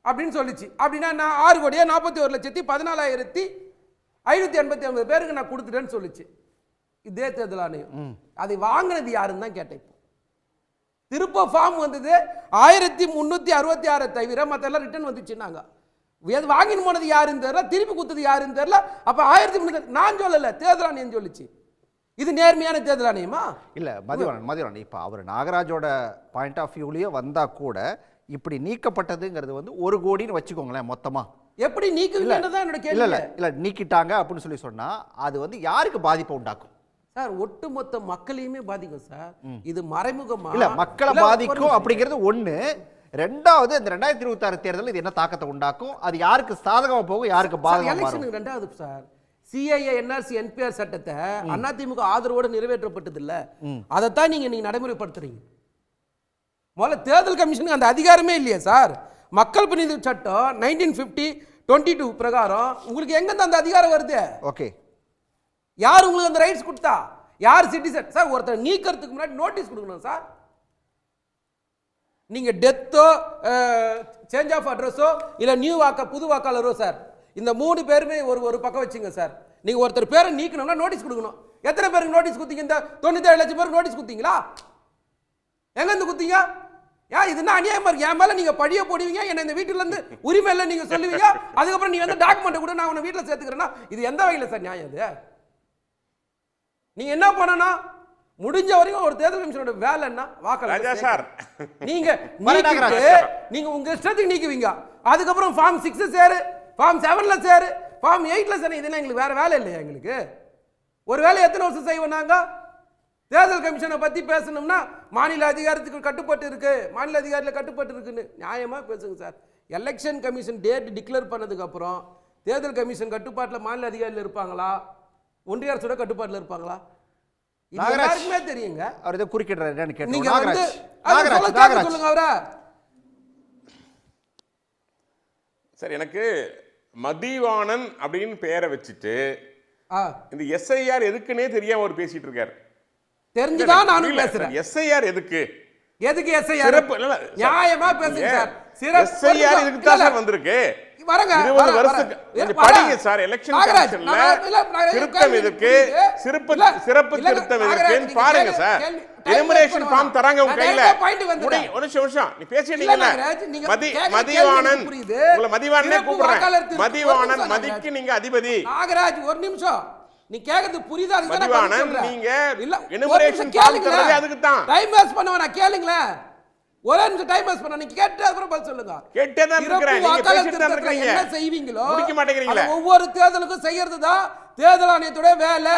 அப்படின்னு சொல்லிச்சு. அப்படின்னா நான் 6,41,14,589 பேருக்கு நான் கொடுத்துட்டேன்னு சொல்லிச்சு இதே தேர்தல் ஆணையம். அதை வாங்கினது யாருன்னு தான் கேட்டேன். திருப்ப ஃபார்ம் வந்தது 1366 தவிர மற்றெல்லாம் ரிட்டர்ன் வந்துச்சுன்னாங்க. வாங்கின்னு போனது யாருன்னு தெரியல, திருப்பி கொடுத்தது யாருன்னு தெரியல. அப்போ 1300 நான் சொல்லலை, தேர்தல் ஆணையம் சொல்லிச்சு. இது நேர்மையான தேர்தல் ஆணையமா? இல்லை மதிவரன் இப்போ அவர் நாகராஜோட பாயிண்ட் ஆஃப் வியூலேயே வந்தால் கூட இப்படி நீக்கப்பட்டதுங்கிறது வந்து 1 கோடின்னு வச்சுக்கோங்களேன் மொத்தமாக. எப்படி நீக்குவீங்கன்றதான் என்னோட கேள்வி. இல்லை நீக்கிட்டாங்க அப்படின்னு சொல்லி சொன்னால் அது வந்து யாருக்கு பாதிப்பை உண்டாக்கும் சார்? ஒட்டுமொத்த மக்களையுமே பாதிக்கும் சார். இது மறைமுகமா இல்லை மக்களை பாதிக்கும் அப்படிங்கிறது ஒன்று. ரெண்டாவது இந்த 2026 தேர்தலில் இது என்ன தாக்கத்தை உண்டாக்கும், அது யாருக்கு சாதகமாக போகும் யாருக்கு பாதகமாக மாறும்? ரெண்டாவது சார், சிஐஏ என்ஆர்சி என்பிஆர் சட்டத்தை அதிமுக ஆதரவோடு நிறைவேற்றப்பட்டது இல்ல, அதைத்தான் நீங்க நடைமுறைப்படுத்துறீங்க. முதல்ல தேர்தல் கமிஷனுக்கு அந்த அதிகாரமே இல்லையா சார்? மக்கள் பிரதிநிதி சட்டம் 1950-22 பிரகாரம் உங்களுக்கு எங்க அந்த அதிகாரம் வருது? ஓகே, யார் உங்களுக்கு அந்த ரைட்ஸ் கொடுத்தா? யார் சிட்டிசன் சார்? ஒருத்தர் நீக்கிறதுக்கு முன்னாடி நோட்டீஸ் கொடுக்கணும் சார். நீங்க டெத்தோ சேஞ்ச் ஆஃப் அட்ரஸோ இல்ல நியூ புது வாக்காளரோ சார், இந்த 3 பேருமே ஒரு பக்கம் வச்சுங்க சார். நீங்க ஒருத்தர் பேரை நீக்கணும்னா நோட்டீஸ் கொடுக்கணும். எத்தனை பேருக்கு நோட்டீஸ் கொடுத்தீங்க? இந்த 97 லட்சம் பேருக்கு நோட்டீஸ் கொடுத்தீங்களா? எங்க இருந்து கொடுத்தீங்க? ஏன் இதுனா அநியாயமா இருக்கு. என் மேல நீங்க பழிய போடுவீங்க, என்ன இந்த வீட்டுல இருந்து உரிமை இல்லை நீங்க சொல்லுவீங்க, அதுக்கப்புறம் நீங்க வந்து டாக்குமெண்ட் கூட நான் உன்னை வீட்டில் சேர்த்துக்கிறேன்னா இது எந்த வகையில் சார் நியாயம்? இது நீங்க என்ன பண்ணணும்? முடிஞ்ச வரைக்கும் ஒரு தேர்தல் கமிஷனோட வேலை என்ன? வாக்காளர் சார் நீங்க நீங்க உங்க இஷ்டத்துக்கு நீக்குவீங்க. அதுக்கப்புறம் ஃபார்ம் 6 சேரு, ஃபார்ம் 7ல சேரு, ஃபார்ம் 8ல சேரு. இதெல்லாம் எங்களுக்கு வேற வேலை இல்லையா? எங்களுக்கு ஒரு வேலை எத்தனை வருஷம் செய்வோம் நாங்க? தேர்தல் கமிஷனை பத்தி பேசணும்னா மாநில அதிகாரத்துக்கு கட்டுப்பட்டு இருக்கு, மாநில அதிகாரத்தில் கட்டுப்பட்டு இருக்குன்னு நியாயமா பேசுங்க sir. Election commission date declare பண்ணதுக்கு அப்புறம் தேர்தல் கமிஷன் கட்டுப்பாட்டில் மாநில அதிகாரிகள் இருப்பாங்களா, ஒன்றிய அரசோட கட்டுப்பாட்டில் இருப்பாங்களா? எல்லாருக்குமே தெரியுங்க. அவர் இதை குறுக்கிடுறாரு. நீங்க வந்து சொல்லுங்க அவரை. சார் எனக்கு மதிவாணன் அப்படின்னு பெயரை வச்சுட்டு இந்த எஸ்ஐஆர் எதுக்குன்னே தெரியாம அவர் பேசிட்டு இருக்காரு. தெரிஞ்சுதான் நானும் பேசுறேன். எஸ்ஐஆர் எதுக்கு எஸ்ஐஆர் நியாயமா பேசுங்க சார். எஸ்ஐஆர் இதுக்கு தான் சார் வந்திருக்கு. 20 வருஷத்துக்கு படிங்க சார். எலெக்ஷன் கமிஷன்ல திருத்தம் எதுக்கு, சிறப்பு திருத்தம் எதுக்குன்னு பாருங்க சார். எனுமரேஷன் ஃபார்ம் தராங்க உங்க கையில. ஒரு நிமிஷம் நீ பேசிட்டீங்கல. மதிவாணன் உங்களை மதிவாணனே கூப்பிடுறேன். மதிவாணன் மதிக்கு நீங்க அதிபதி. நாகராஜ் ஒரு நிமிஷம், நீ கேக்குறது புரியுதா? மதிவாணன் நீங்க எனுமரேஷன் ஃபார்ம் தரது அதுக்கு தான். டைம் வேஸ்ட் பண்ணவனா கேளுங்களே. ஒரு நிமிஷம் டைம் வேஸ்ட் பண்ண. நீங்க கேட்டா அப்புறம் பதில் சொல்லுங்க. கேட்டே தான் இருக்கறேன். நீங்க பேசிட்டு தான் இருக்கீங்க. என்ன செய்வீங்களோ முடிக்க மாட்டேங்கிறீங்களா? ஒவ்வொரு தேர்தலுக்கும் செய்யறது தான் தேர்தல் ஆணையத்தோட வேலை.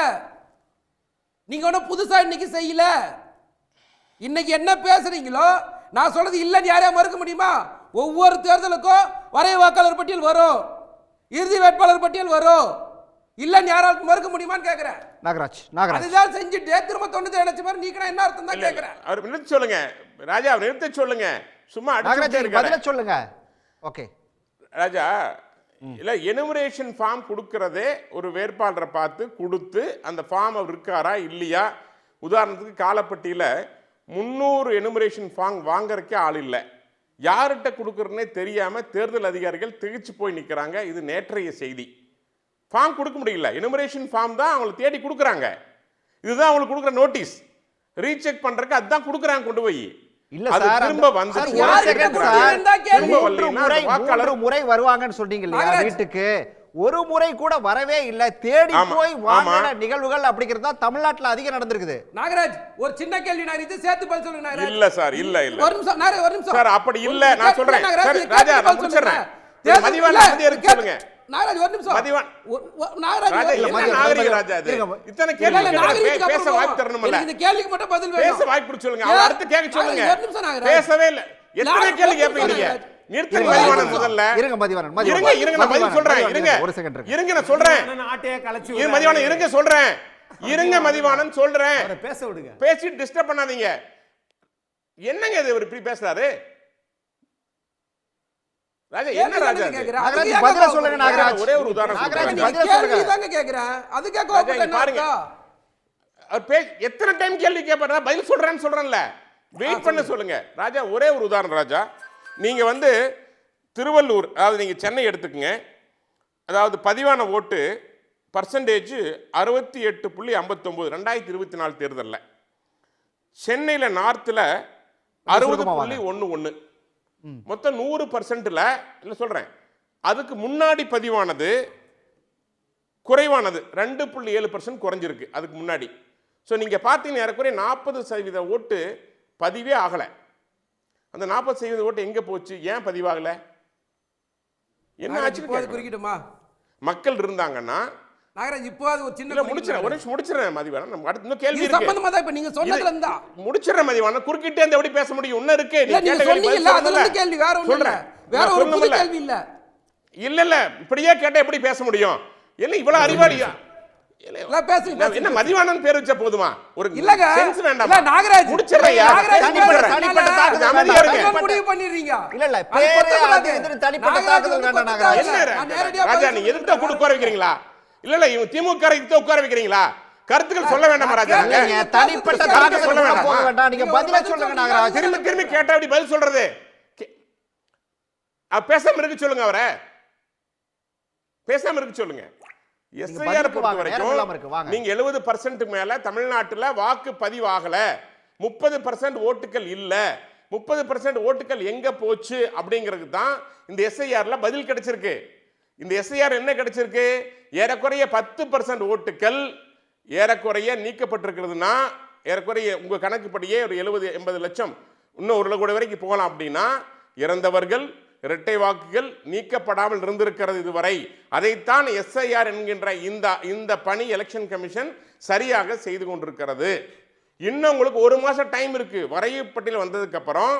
நீங்க ஒன்னும் புதுசா இன்னைக்கு செய்யல. இன்னைக்கு என்ன பேசுறீங்களோ நான் சொல்றது இல்லன்னு யாரையா மறுக்க முடியுமா? ஒவ்வொரு தேர்தலுக்கும் வரைவு வாக்காளர் பட்டியல் வரும், இறுதி வேட்பாளர் பட்டியல் வரும். இல்லன்னு யாராவது மறுக்க முடியுமான்னு கேக்குறேன். நாகராஜ் அதுதான் செஞ்சுட்டு திரும்ப 97 லட்சம் பேர் நீக்கணும் என்ன அர்த்தம் தான் கேக்குறேன். அவர் நிறுத்த சொல்லுங்க ராஜா, அவர் நிறுத்த சொல்லுங்க. சும்மா நாகராஜ் பதில சொல்லுங்க. ஓகே ராஜா, இல்ல எனுமரேஷன் ஃபார்ம் கொடுக்கறதே ஒரு வேட்பாளரை பார்த்து கொடுத்து அந்த ஃபார்ம் அவர் இருக்காரா இல்லையா. உதாரணத்துக்கு காலப்பட்டியில 300 எனுமரேஷன் ஃபார்ம் வாங்கறதுக்கே ஆள் இல்லை. யார்கிட்ட கொடுக்கறதுனே தெரியாம தேர்தல் அதிகாரிகள் திகைச்சு போய் நிற்கிறாங்க. இது நேற்றைய செய்தி. ஃபார்ம் கொடுக்க முடியல. எனுமரேஷன் ஃபார்ம் தான் அவங்களுக்கு தேடி கொடுக்குறாங்க. இதுதான் அவங்களுக்கு கொடுக்குற நோட்டீஸ். ரீசெக் பண்றதுக்கு அதுதான் கொடுக்குறாங்க கொண்டு போய். இல்ல சார், திரும்ப வந்து முறை வருவாங்கன்னு சொன்னீங்க இல்லையா வீட்டுக்கு, ஒரு முறை கூட வரவே இல்ல. தேடி போய் வாங்கின நிகழ்வுகள் அப்படிங்கிறது தான் தமிழ்நாட்டுல அதிகம் நடந்திருக்குது. நாகராஜ் ஒரு சின்ன கேள்வி நான் இது சேர்த்து பதில் சொல்லுங்க. நாகராஜ் இல்ல சார், இல்ல ஒரு நிமிஷம் நாகராஜ், ஒரு நிமிஷம் சார். அப்படி இல்ல, நான் சொல்றேன் சார். ராஜா நான் முடிச்சறேன். மதிவாணன் வந்து இருக்கு சொல்லுங்க. நாகராஜ் ஒரு நிமிஷம். மதிவான் நாகராஜ் நாகரிக ராஜா அது இத்தனை கேள்வி பேச வாய்ப்பு தரணும்ல. இந்த கேள்விக்கு மட்டும் பதில் வேணும். பேச வாய்ப்பு சொல்லுங்க. அவர் அடுத்து கேட்க சொல்லுங்க. ஒரு நிமிஷம் நாகராஜ் பேசவே இல்ல. எத்தனை கேள்வி கேட்பீங்க நீங்க? நிறுத்துங்க மதிவாணன் முதல்ல. இருங்க மதிவாணன், இருங்க நான் பதில் சொல்றேன். இருங்க ஒரு செகண்ட் இருங்க. இருங்க நான் சொல்றேன். ஆட்டையே கலச்சி இருங்க மதிவாணன், இருங்க சொல்றேன். இருங்க மதிவாணன் சொல்றேன். அவரை பேச விடுங்க. பேசி டிஸ்டர்ப் பண்ணாதீங்க. என்னங்க இது இவர் இப்படி பேசுறாரு? ராஜா என்ன ராஜா நாகராஜ் பதில சொல்லுங்க. நாகராஜ் ஒரே ஒரு உதாரணம் நாகராஜ் சொல்றேன். பதில சொல்லுங்க. இதாங்க கேக்குறேன். அதுக்கே கோபப்பட பாருங்க. அவர் எத்தனை டைம் கேள்வி கேட்பாரா? பதில் சொல்றேன்னு சொல்றேன்ல. வெயிட் பண்ண சொல்லுங்க. ராஜா ஒரே ஒரு உதாரணம். ராஜா நீங்க வந்து திருவள்ளூர், அதாவது நீங்க சென்னை எடுத்துக்கங்க. அதாவது பதிவான ஓட்டு பர்சன்டேஜ் 68.59 2024 தேர்தலில். சென்னையில் நார்த்தில் 60.11, மொத்தம் 100%ல இல்லை சொல்றேன் அதுக்கு முன்னாடி பதிவானது குறைவானது 2.7% குறைஞ்சிருக்கு அதுக்கு முன்னாடி. ஸோ நீங்கள் பார்த்தீங்கன்னா ஏறக்குறைய 40% ஓட்டு பதிவே ஆகலை. அந்த 40% ஓட்டு எங்கே போச்சு? ஏன் பதிவாகலை? என்ன ஆச்சு? குறிக்கிட்டுமா? மக்கள் இருந்தாங்கன்னா நாகராஜ் இப்போ அது ஒரு சின்ன முடிச்சிடறேன் மதிவான. நம்ம அடுத்து இன்னும் கேள்வி இருக்கு. சம்பந்தமா தான் இப்ப நீங்க சொன்னதுல இருந்தா முடிச்சிடறேன் மதிவான. குறுக்கிட்டே அந்த எப்படி பேச முடியும்? இன்னும் இருக்கு. நீங்க சொன்னீங்கல்ல அதெல்லாம் கேள்வி வேற ஒண்ணு இல்ல. வேற ஒரு புது கேள்வி இல்ல. இல்ல இப்படியே கேட்டா எப்படி பேச முடியும்? என்ன இவ்வளவு அறிவாளியா? இல்ல பேசுங்க. என்ன மதிவானன் பேர் வச்சா போதுமா? ஒரு இல்லங்க சென்ஸ் வேண்டாம். இல்ல நாகராஜ் முடிச்சிடறயா? தனிப்பட்ட தாக்குதல் முடிவு பண்ணிடுறீங்க. இல்ல பேரே அது எதிர தனிப்பட்ட தாக்குதல் வேண்டாம் நாகராஜ். ராஜா நீ எதுக்கு உட்கார வைக்கிறீங்களா? இல்ல இவங்க திமுக உட்கார வைக்கிறீங்களா? கருத்துக்கள் சொல்ல வேண்டாமா ராஜா? தனிப்பட்ட தாக்குதல் சொல்ல வேண்டாம். நீங்க பதில சொல்லுங்க நாகராஜ். திரும்பி கேட்டா அப்படி பதில் சொல்றது. பேசாம இருக்கு சொல்லுங்க. அவரை பேசாம இருக்கு சொல்லுங்க. எஸ்ஐஆர் பொறுத்த வரைக்கும் நீங்க 70% மேல தமிழ்நாட்டுல வாக்கு பதிவாகல, 30% ஓட்டுகள் இல்ல, 30% ஓட்டுகள் எங்க போச்சு அப்படிங்கிறது தான் இந்த எஸ்ஐஆர்ல பதில் கிடைச்சிருக்கு. இந்த எஸ்ஐஆர் என்ன கிடைச்சிருக்கு? ஏறக்குறைய 10% ஓட்டுகள் ஏறக்குறைய நீக்கப்பட்டிருக்கிறதுனா ஏறக்குறைய உங்க கணக்குப்படியே ஒரு 70-80 லட்சம், இன்னும் 1 கோடி வரைக்கும் போகலாம். அப்படின்னா இறந்தவர்கள் இரட்டை வாக்குகள் நீக்கப்படாமல் இருந்திருக்கிறது இதுவரை. அதைத்தான் எஸ்ஐஆர் என்கின்ற இந்த பணி எலெக்ஷன் கமிஷன் சரியாக செய்து கொண்டிருக்கிறது. இன்னும் உங்களுக்கு 1 மாசம் டைம் இருக்கு. வரைவு பட்டியல் வந்ததுக்கு அப்புறம்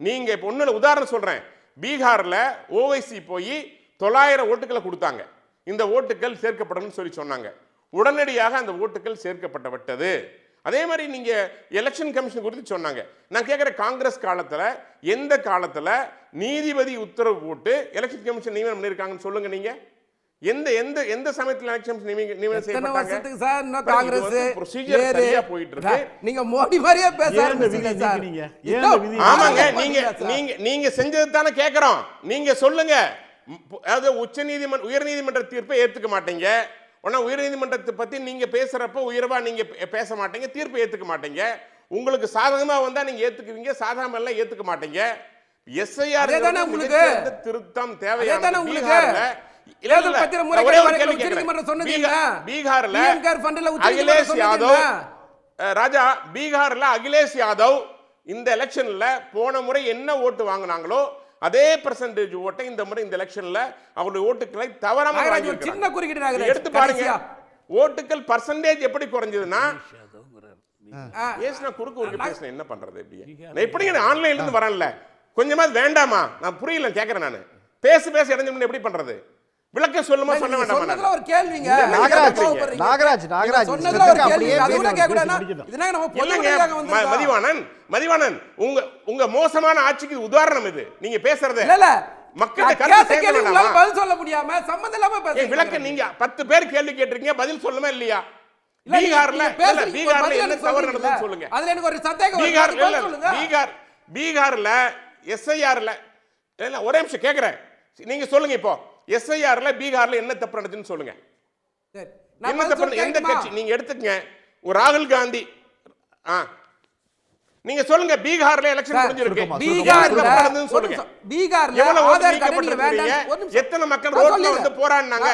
நீங்க இப்ப ஒண்ணு உதாரணம் சொல்றேன். பீகார்ல ஓவைசி போய் 900 ஓட்டுகளை கொடுத்தாங்க. இந்த ஓட்டுகள் சேர்க்கப்படும் சொல்லி சொன்னாங்க. உடனடியாக அந்த ஓட்டுகள் சேர்க்கப்பட்டு விட்டது. அதே மாதிரி நீங்க எலெக்ஷன் கமிஷன் குறித்து சொன்னாங்க. நான் கேட்கிற காங்கிரஸ் காலத்துல எந்த காலத்துல நீதிபதி உத்தரவு போட்டு எலெக்ஷன் கமிஷன் நியமனம் பண்ணிருக்காங்கன்னு சொல்லுங்க. நீங்க எந்த எந்த எந்த சமயத்துல எலெக்ஷன் நியமனம் செய்யப்பட்டாங்க சார்? இன்னும் காங்கிரஸ் ப்ரொசீஜர் சரியா போயிட்டு இருக்கு. நீங்க மோடி மாதிரியே பேச ஆரம்பிச்சீங்க சார். ஆமாங்க, நீங்க செஞ்சது தானே கேக்குறோம். நீங்க சொல்லுங்க. அதாவது உயர் நீதிமன்ற தீர்ப்பை ஏத்துக்க மாட்டீங்க. உயர்நீதிமன்றத்தை பத்தி நீங்க பேசுறப்ப உயர்வா நீங்க பேச மாட்டீங்க, தீர்ப்பை ஏத்துக்க மாட்டீங்க. உங்களுக்கு சாதகமா வந்தா நீங்க ஏத்துக்குவீங்க, சாதகமா எல்லாம் ஏத்துக்க மாட்டீங்க. எஸ்ஐஆர் திருத்தம் தேவையான பீகார்ல அகிலேஷ் யாதவ் ராஜா பீகார்ல அகிலேஷ் யாதவ் இந்த எலெக்ஷன்ல போன முறை என்ன ஓட்டு வாங்கினாங்களோ அதே பெர்சன்டேஜ் ஓட்டை இந்த முறை இந்த எலெக்ஷன்ல அவருடைய ஓட்டுகளை தவறாம சின்ன குறுக்கிட்டு எடுத்து பாருங்க. ஓட்டுகள் பர்சன்டேஜ் எப்படி குறைஞ்சதுன்னா குறுக்கு பேசுறேன். என்ன பண்றது? எப்படி ஆன்லைன்ல இருந்து வரல கொஞ்சமா வேண்டாமா? நான் புரியல கேக்குறேன். நான் பேச இடைஞ்சு எப்படி பண்றது? விளக்க சொல்லுமா சொல்ல வேண்டாமா? ஒரு கேள்விங்க நாகராஜ் மதிவாணன் உங்க மோசமான ஆட்சிக்கு உதாரணம் இது. நீங்க பேசுறது பதில் சொல்ல முடியாம சம்பந்தம் இல்லாம பேசுறீங்க. விளக்க நீங்க 10 பேர் கேள்வி கேட்டிருக்கீங்க, பதில் சொல்லுமா இல்லையா? பீகார்ல என்ன தவறு நடந்ததுன்னு சொல்லுங்க. அதுல எனக்கு ஒரு சந்தேகம். பீகார்ல எஸ்ஐஆர்ல ஒரே நிமிஷம் கேக்குறேன். நீங்க சொல்லுங்க. இப்போ எஸ்ஐஆர்ல பீகார்ல என்ன தப்பு நடந்துச்சுன்னு சொல்லுங்க. என்ன தப்பு? எந்த கட்சி நீங்க எடுத்துக்கங்க. ஒரு ராகுல் காந்தி நீங்க சொல்லுங்க. பீகார்ல எலெக்ஷன் முடிஞ்சிருக்கு. பீகார்ல சொல்லுங்க. பீகார்ல ஆதார் கார்டு வேண்டாம். எத்தனை மக்கள் ரோட்ல வந்து போராடினாங்க?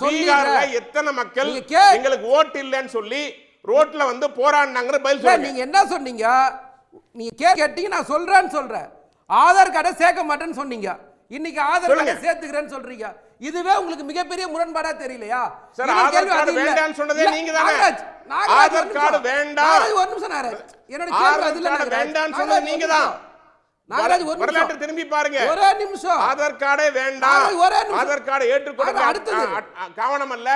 பீகார்ல எத்தனை மக்கள் எங்களுக்கு ஓட்டு இல்லன்னு சொல்லி ரோட்ல வந்து போராடினாங்கன்னு பதில் சொல்லுங்க. நீங்க என்ன சொன்னீங்க? நீங்க கேட்டீங்க, நான் சொல்றேன். ஆதார் கார்டை சேர்க்க மாட்டேன்னு சொன்னீங்க. இன்னைக்கு ஆதார் கார்டை சேர்த்துக்கிறேன்னு சொல்றீங்க. இதுவே உங்களுக்கு மிகப்பெரிய முரண்பாடா தெரியலையா? சார் ஆதார் கார்டு வேண்டாம்னு சொன்னதே நீங்க தானே. ஆதார் கார்டு வேண்டாம். ஒரு நிமிஷம் நாகராஜ், என்னோட கேள்வி அது இல்ல. வேண்டாம்னு சொன்னது நீங்க தான். நாகராஜ் ஒரு வரலாற்றை திரும்பி பாருங்க. ஒரே நிமிஷம். ஆதார் கார்டே வேண்டாம். ஆதார் கார்டை ஏற்றுக்கொள்ள கவனம் அல்ல.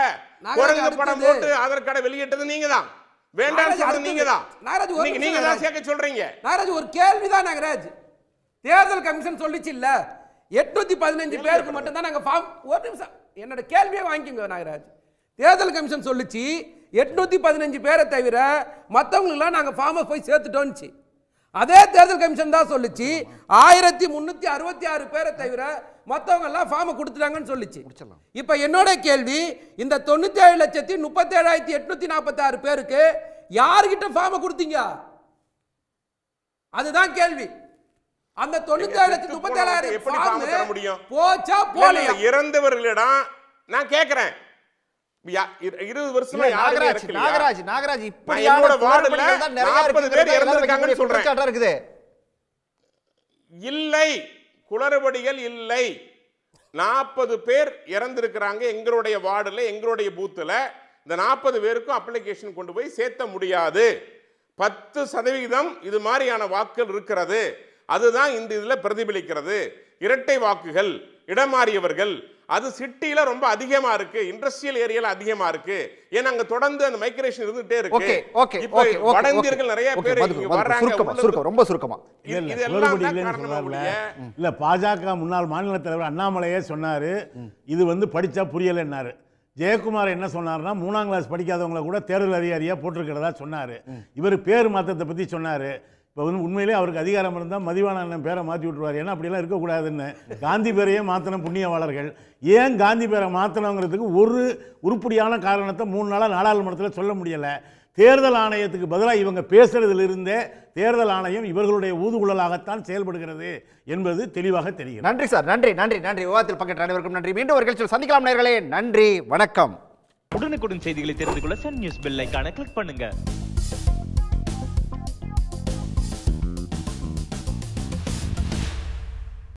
குரங்கு படம் போட்டு ஆதார் கார்டை வெளியிட்டது நீங்க தான். வேண்டாம்னு சொன்னது நீங்க தான். நாகராஜ் நீங்க தான் சேர்க்க சொல்றீங்க. நாகராஜ் ஒரு கேள்விதான். நாகராஜ் தேர்தல் கமிஷன் சொல்லிச்சு இல்ல 815 பேருக்கு மட்டும் தான் நாங்க ஃபார்ம். ஒரு நிமிஷம் என்னோட கேள்வியை வாங்கிக்கோங்க நாகராஜ். தேர்தல் கமிஷன் சொல்லிச்சு 815 பேரை தவிர மற்றவங்களுக்குலாம் நாங்கள் ஃபார்மை போய் சேர்த்துட்டோம்னுச்சு. அதே தேர்தல் கமிஷன் தான் சொல்லிச்சு 1366 பேரை தவிர மற்றவங்க எல்லாம் ஃபார்மை கொடுத்துட்டாங்கன்னு சொல்லிச்சு. இப்போ என்னோட கேள்வி, இந்த 97,37,846 பேருக்கு யார்கிட்ட ஃபார்மை கொடுத்தீங்க? அதுதான் கேள்வி. அந்த 97,37,000 எப்படி ஃபார்ம் தர முடியும்? போச்சா போலையா? இறந்தவர்களிடம் நான் கேக்குறேன் 20 வருஷமா நாகராஜ் இப்படி என்னோட வார்டுல 40 பேர் இறந்திருக்காங்கன்னு சொல்றேன். இருக்குது இல்லை, குளறுபடிகள் இல்லை. 40 பேர் இறந்திருக்கிறாங்க எங்களுடைய வார்டுல, எங்களுடைய பூத்துல. இந்த 40 பேருக்கும் அப்ளிகேஷன் கொண்டு போய் சேர்த்த முடியாது. 10% இது மாதிரியான வாக்குகள் இருக்கிறது. அதுதான் இந்த இதுல பிரதிபலிக்கிறது. இரட்டை வாக்குகள், இடமாறியவர்கள், அது சிட்டில ரொம்ப அதிகமா இருக்கு, இண்டஸ்ட்ரியல் ஏரியால அதிகமா இருக்கு. ஏன்னா அங்க தொடர்ந்து அந்த மைக்ரேஷன் இருந்துட்டே இருக்கு. இப்போ வடந்தியர்கள் நிறைய பேர் இங்க வர்றாங்க. ரொம்ப சுருக்கமா இல்ல, பாஜக முன்னாள் மாநில தலைவர் அண்ணாமலையே சொன்னாரு, இது வந்து படிச்சா புரியலன்னாரு. ஜெயக்குமார் என்ன சொன்னார்னா 3ஆம் கிளாஸ் படிக்காதவங்களை கூட தேர்தல் அதிகாரியா போட்டிருக்கிறதா சொன்னாரு. இவர் பேர் மாற்றத்தை பத்தி சொன்னாரு. இப்போ வந்து உண்மையிலே அவருக்கு அதிகாரம் இருந்தால் மதிவான அண்ணன் பேரை மாற்றி விட்டுருவார். ஏன்னா அப்படிலாம் இருக்கக்கூடாதுன்னு காந்தி பேரையே மாற்றின புண்ணியவாளர்கள். ஏன் காந்தி பேரை மாற்றணுங்கிறதுக்கு ஒரு உருப்படியான காரணத்தை 3 நாளாக நாடாளுமன்றத்தில் சொல்ல முடியலை. தேர்தல் ஆணையத்துக்கு பதிலாக இவங்க பேசுறதிலிருந்தே தேர்தல் ஆணையம் இவர்களுடைய ஊதுகுழலாகத்தான் செயல்படுகிறது என்பது தெளிவாக தெரியும். நன்றி சார், நன்றி நன்றி நன்றி. விவாதத்தில் பங்கேற்ற அனைவருக்கும் நன்றி. மீண்டும் ஒரு நிகழ்ச்சியில் சந்திக்கலாம் நேயர்களே. நன்றி, வணக்கம். உடனுக்குடன் செய்திகளை தெரிந்து கொள்ள சன் நியூஸ் பெல் ஐகானை கிளிக் பண்ணுங்க.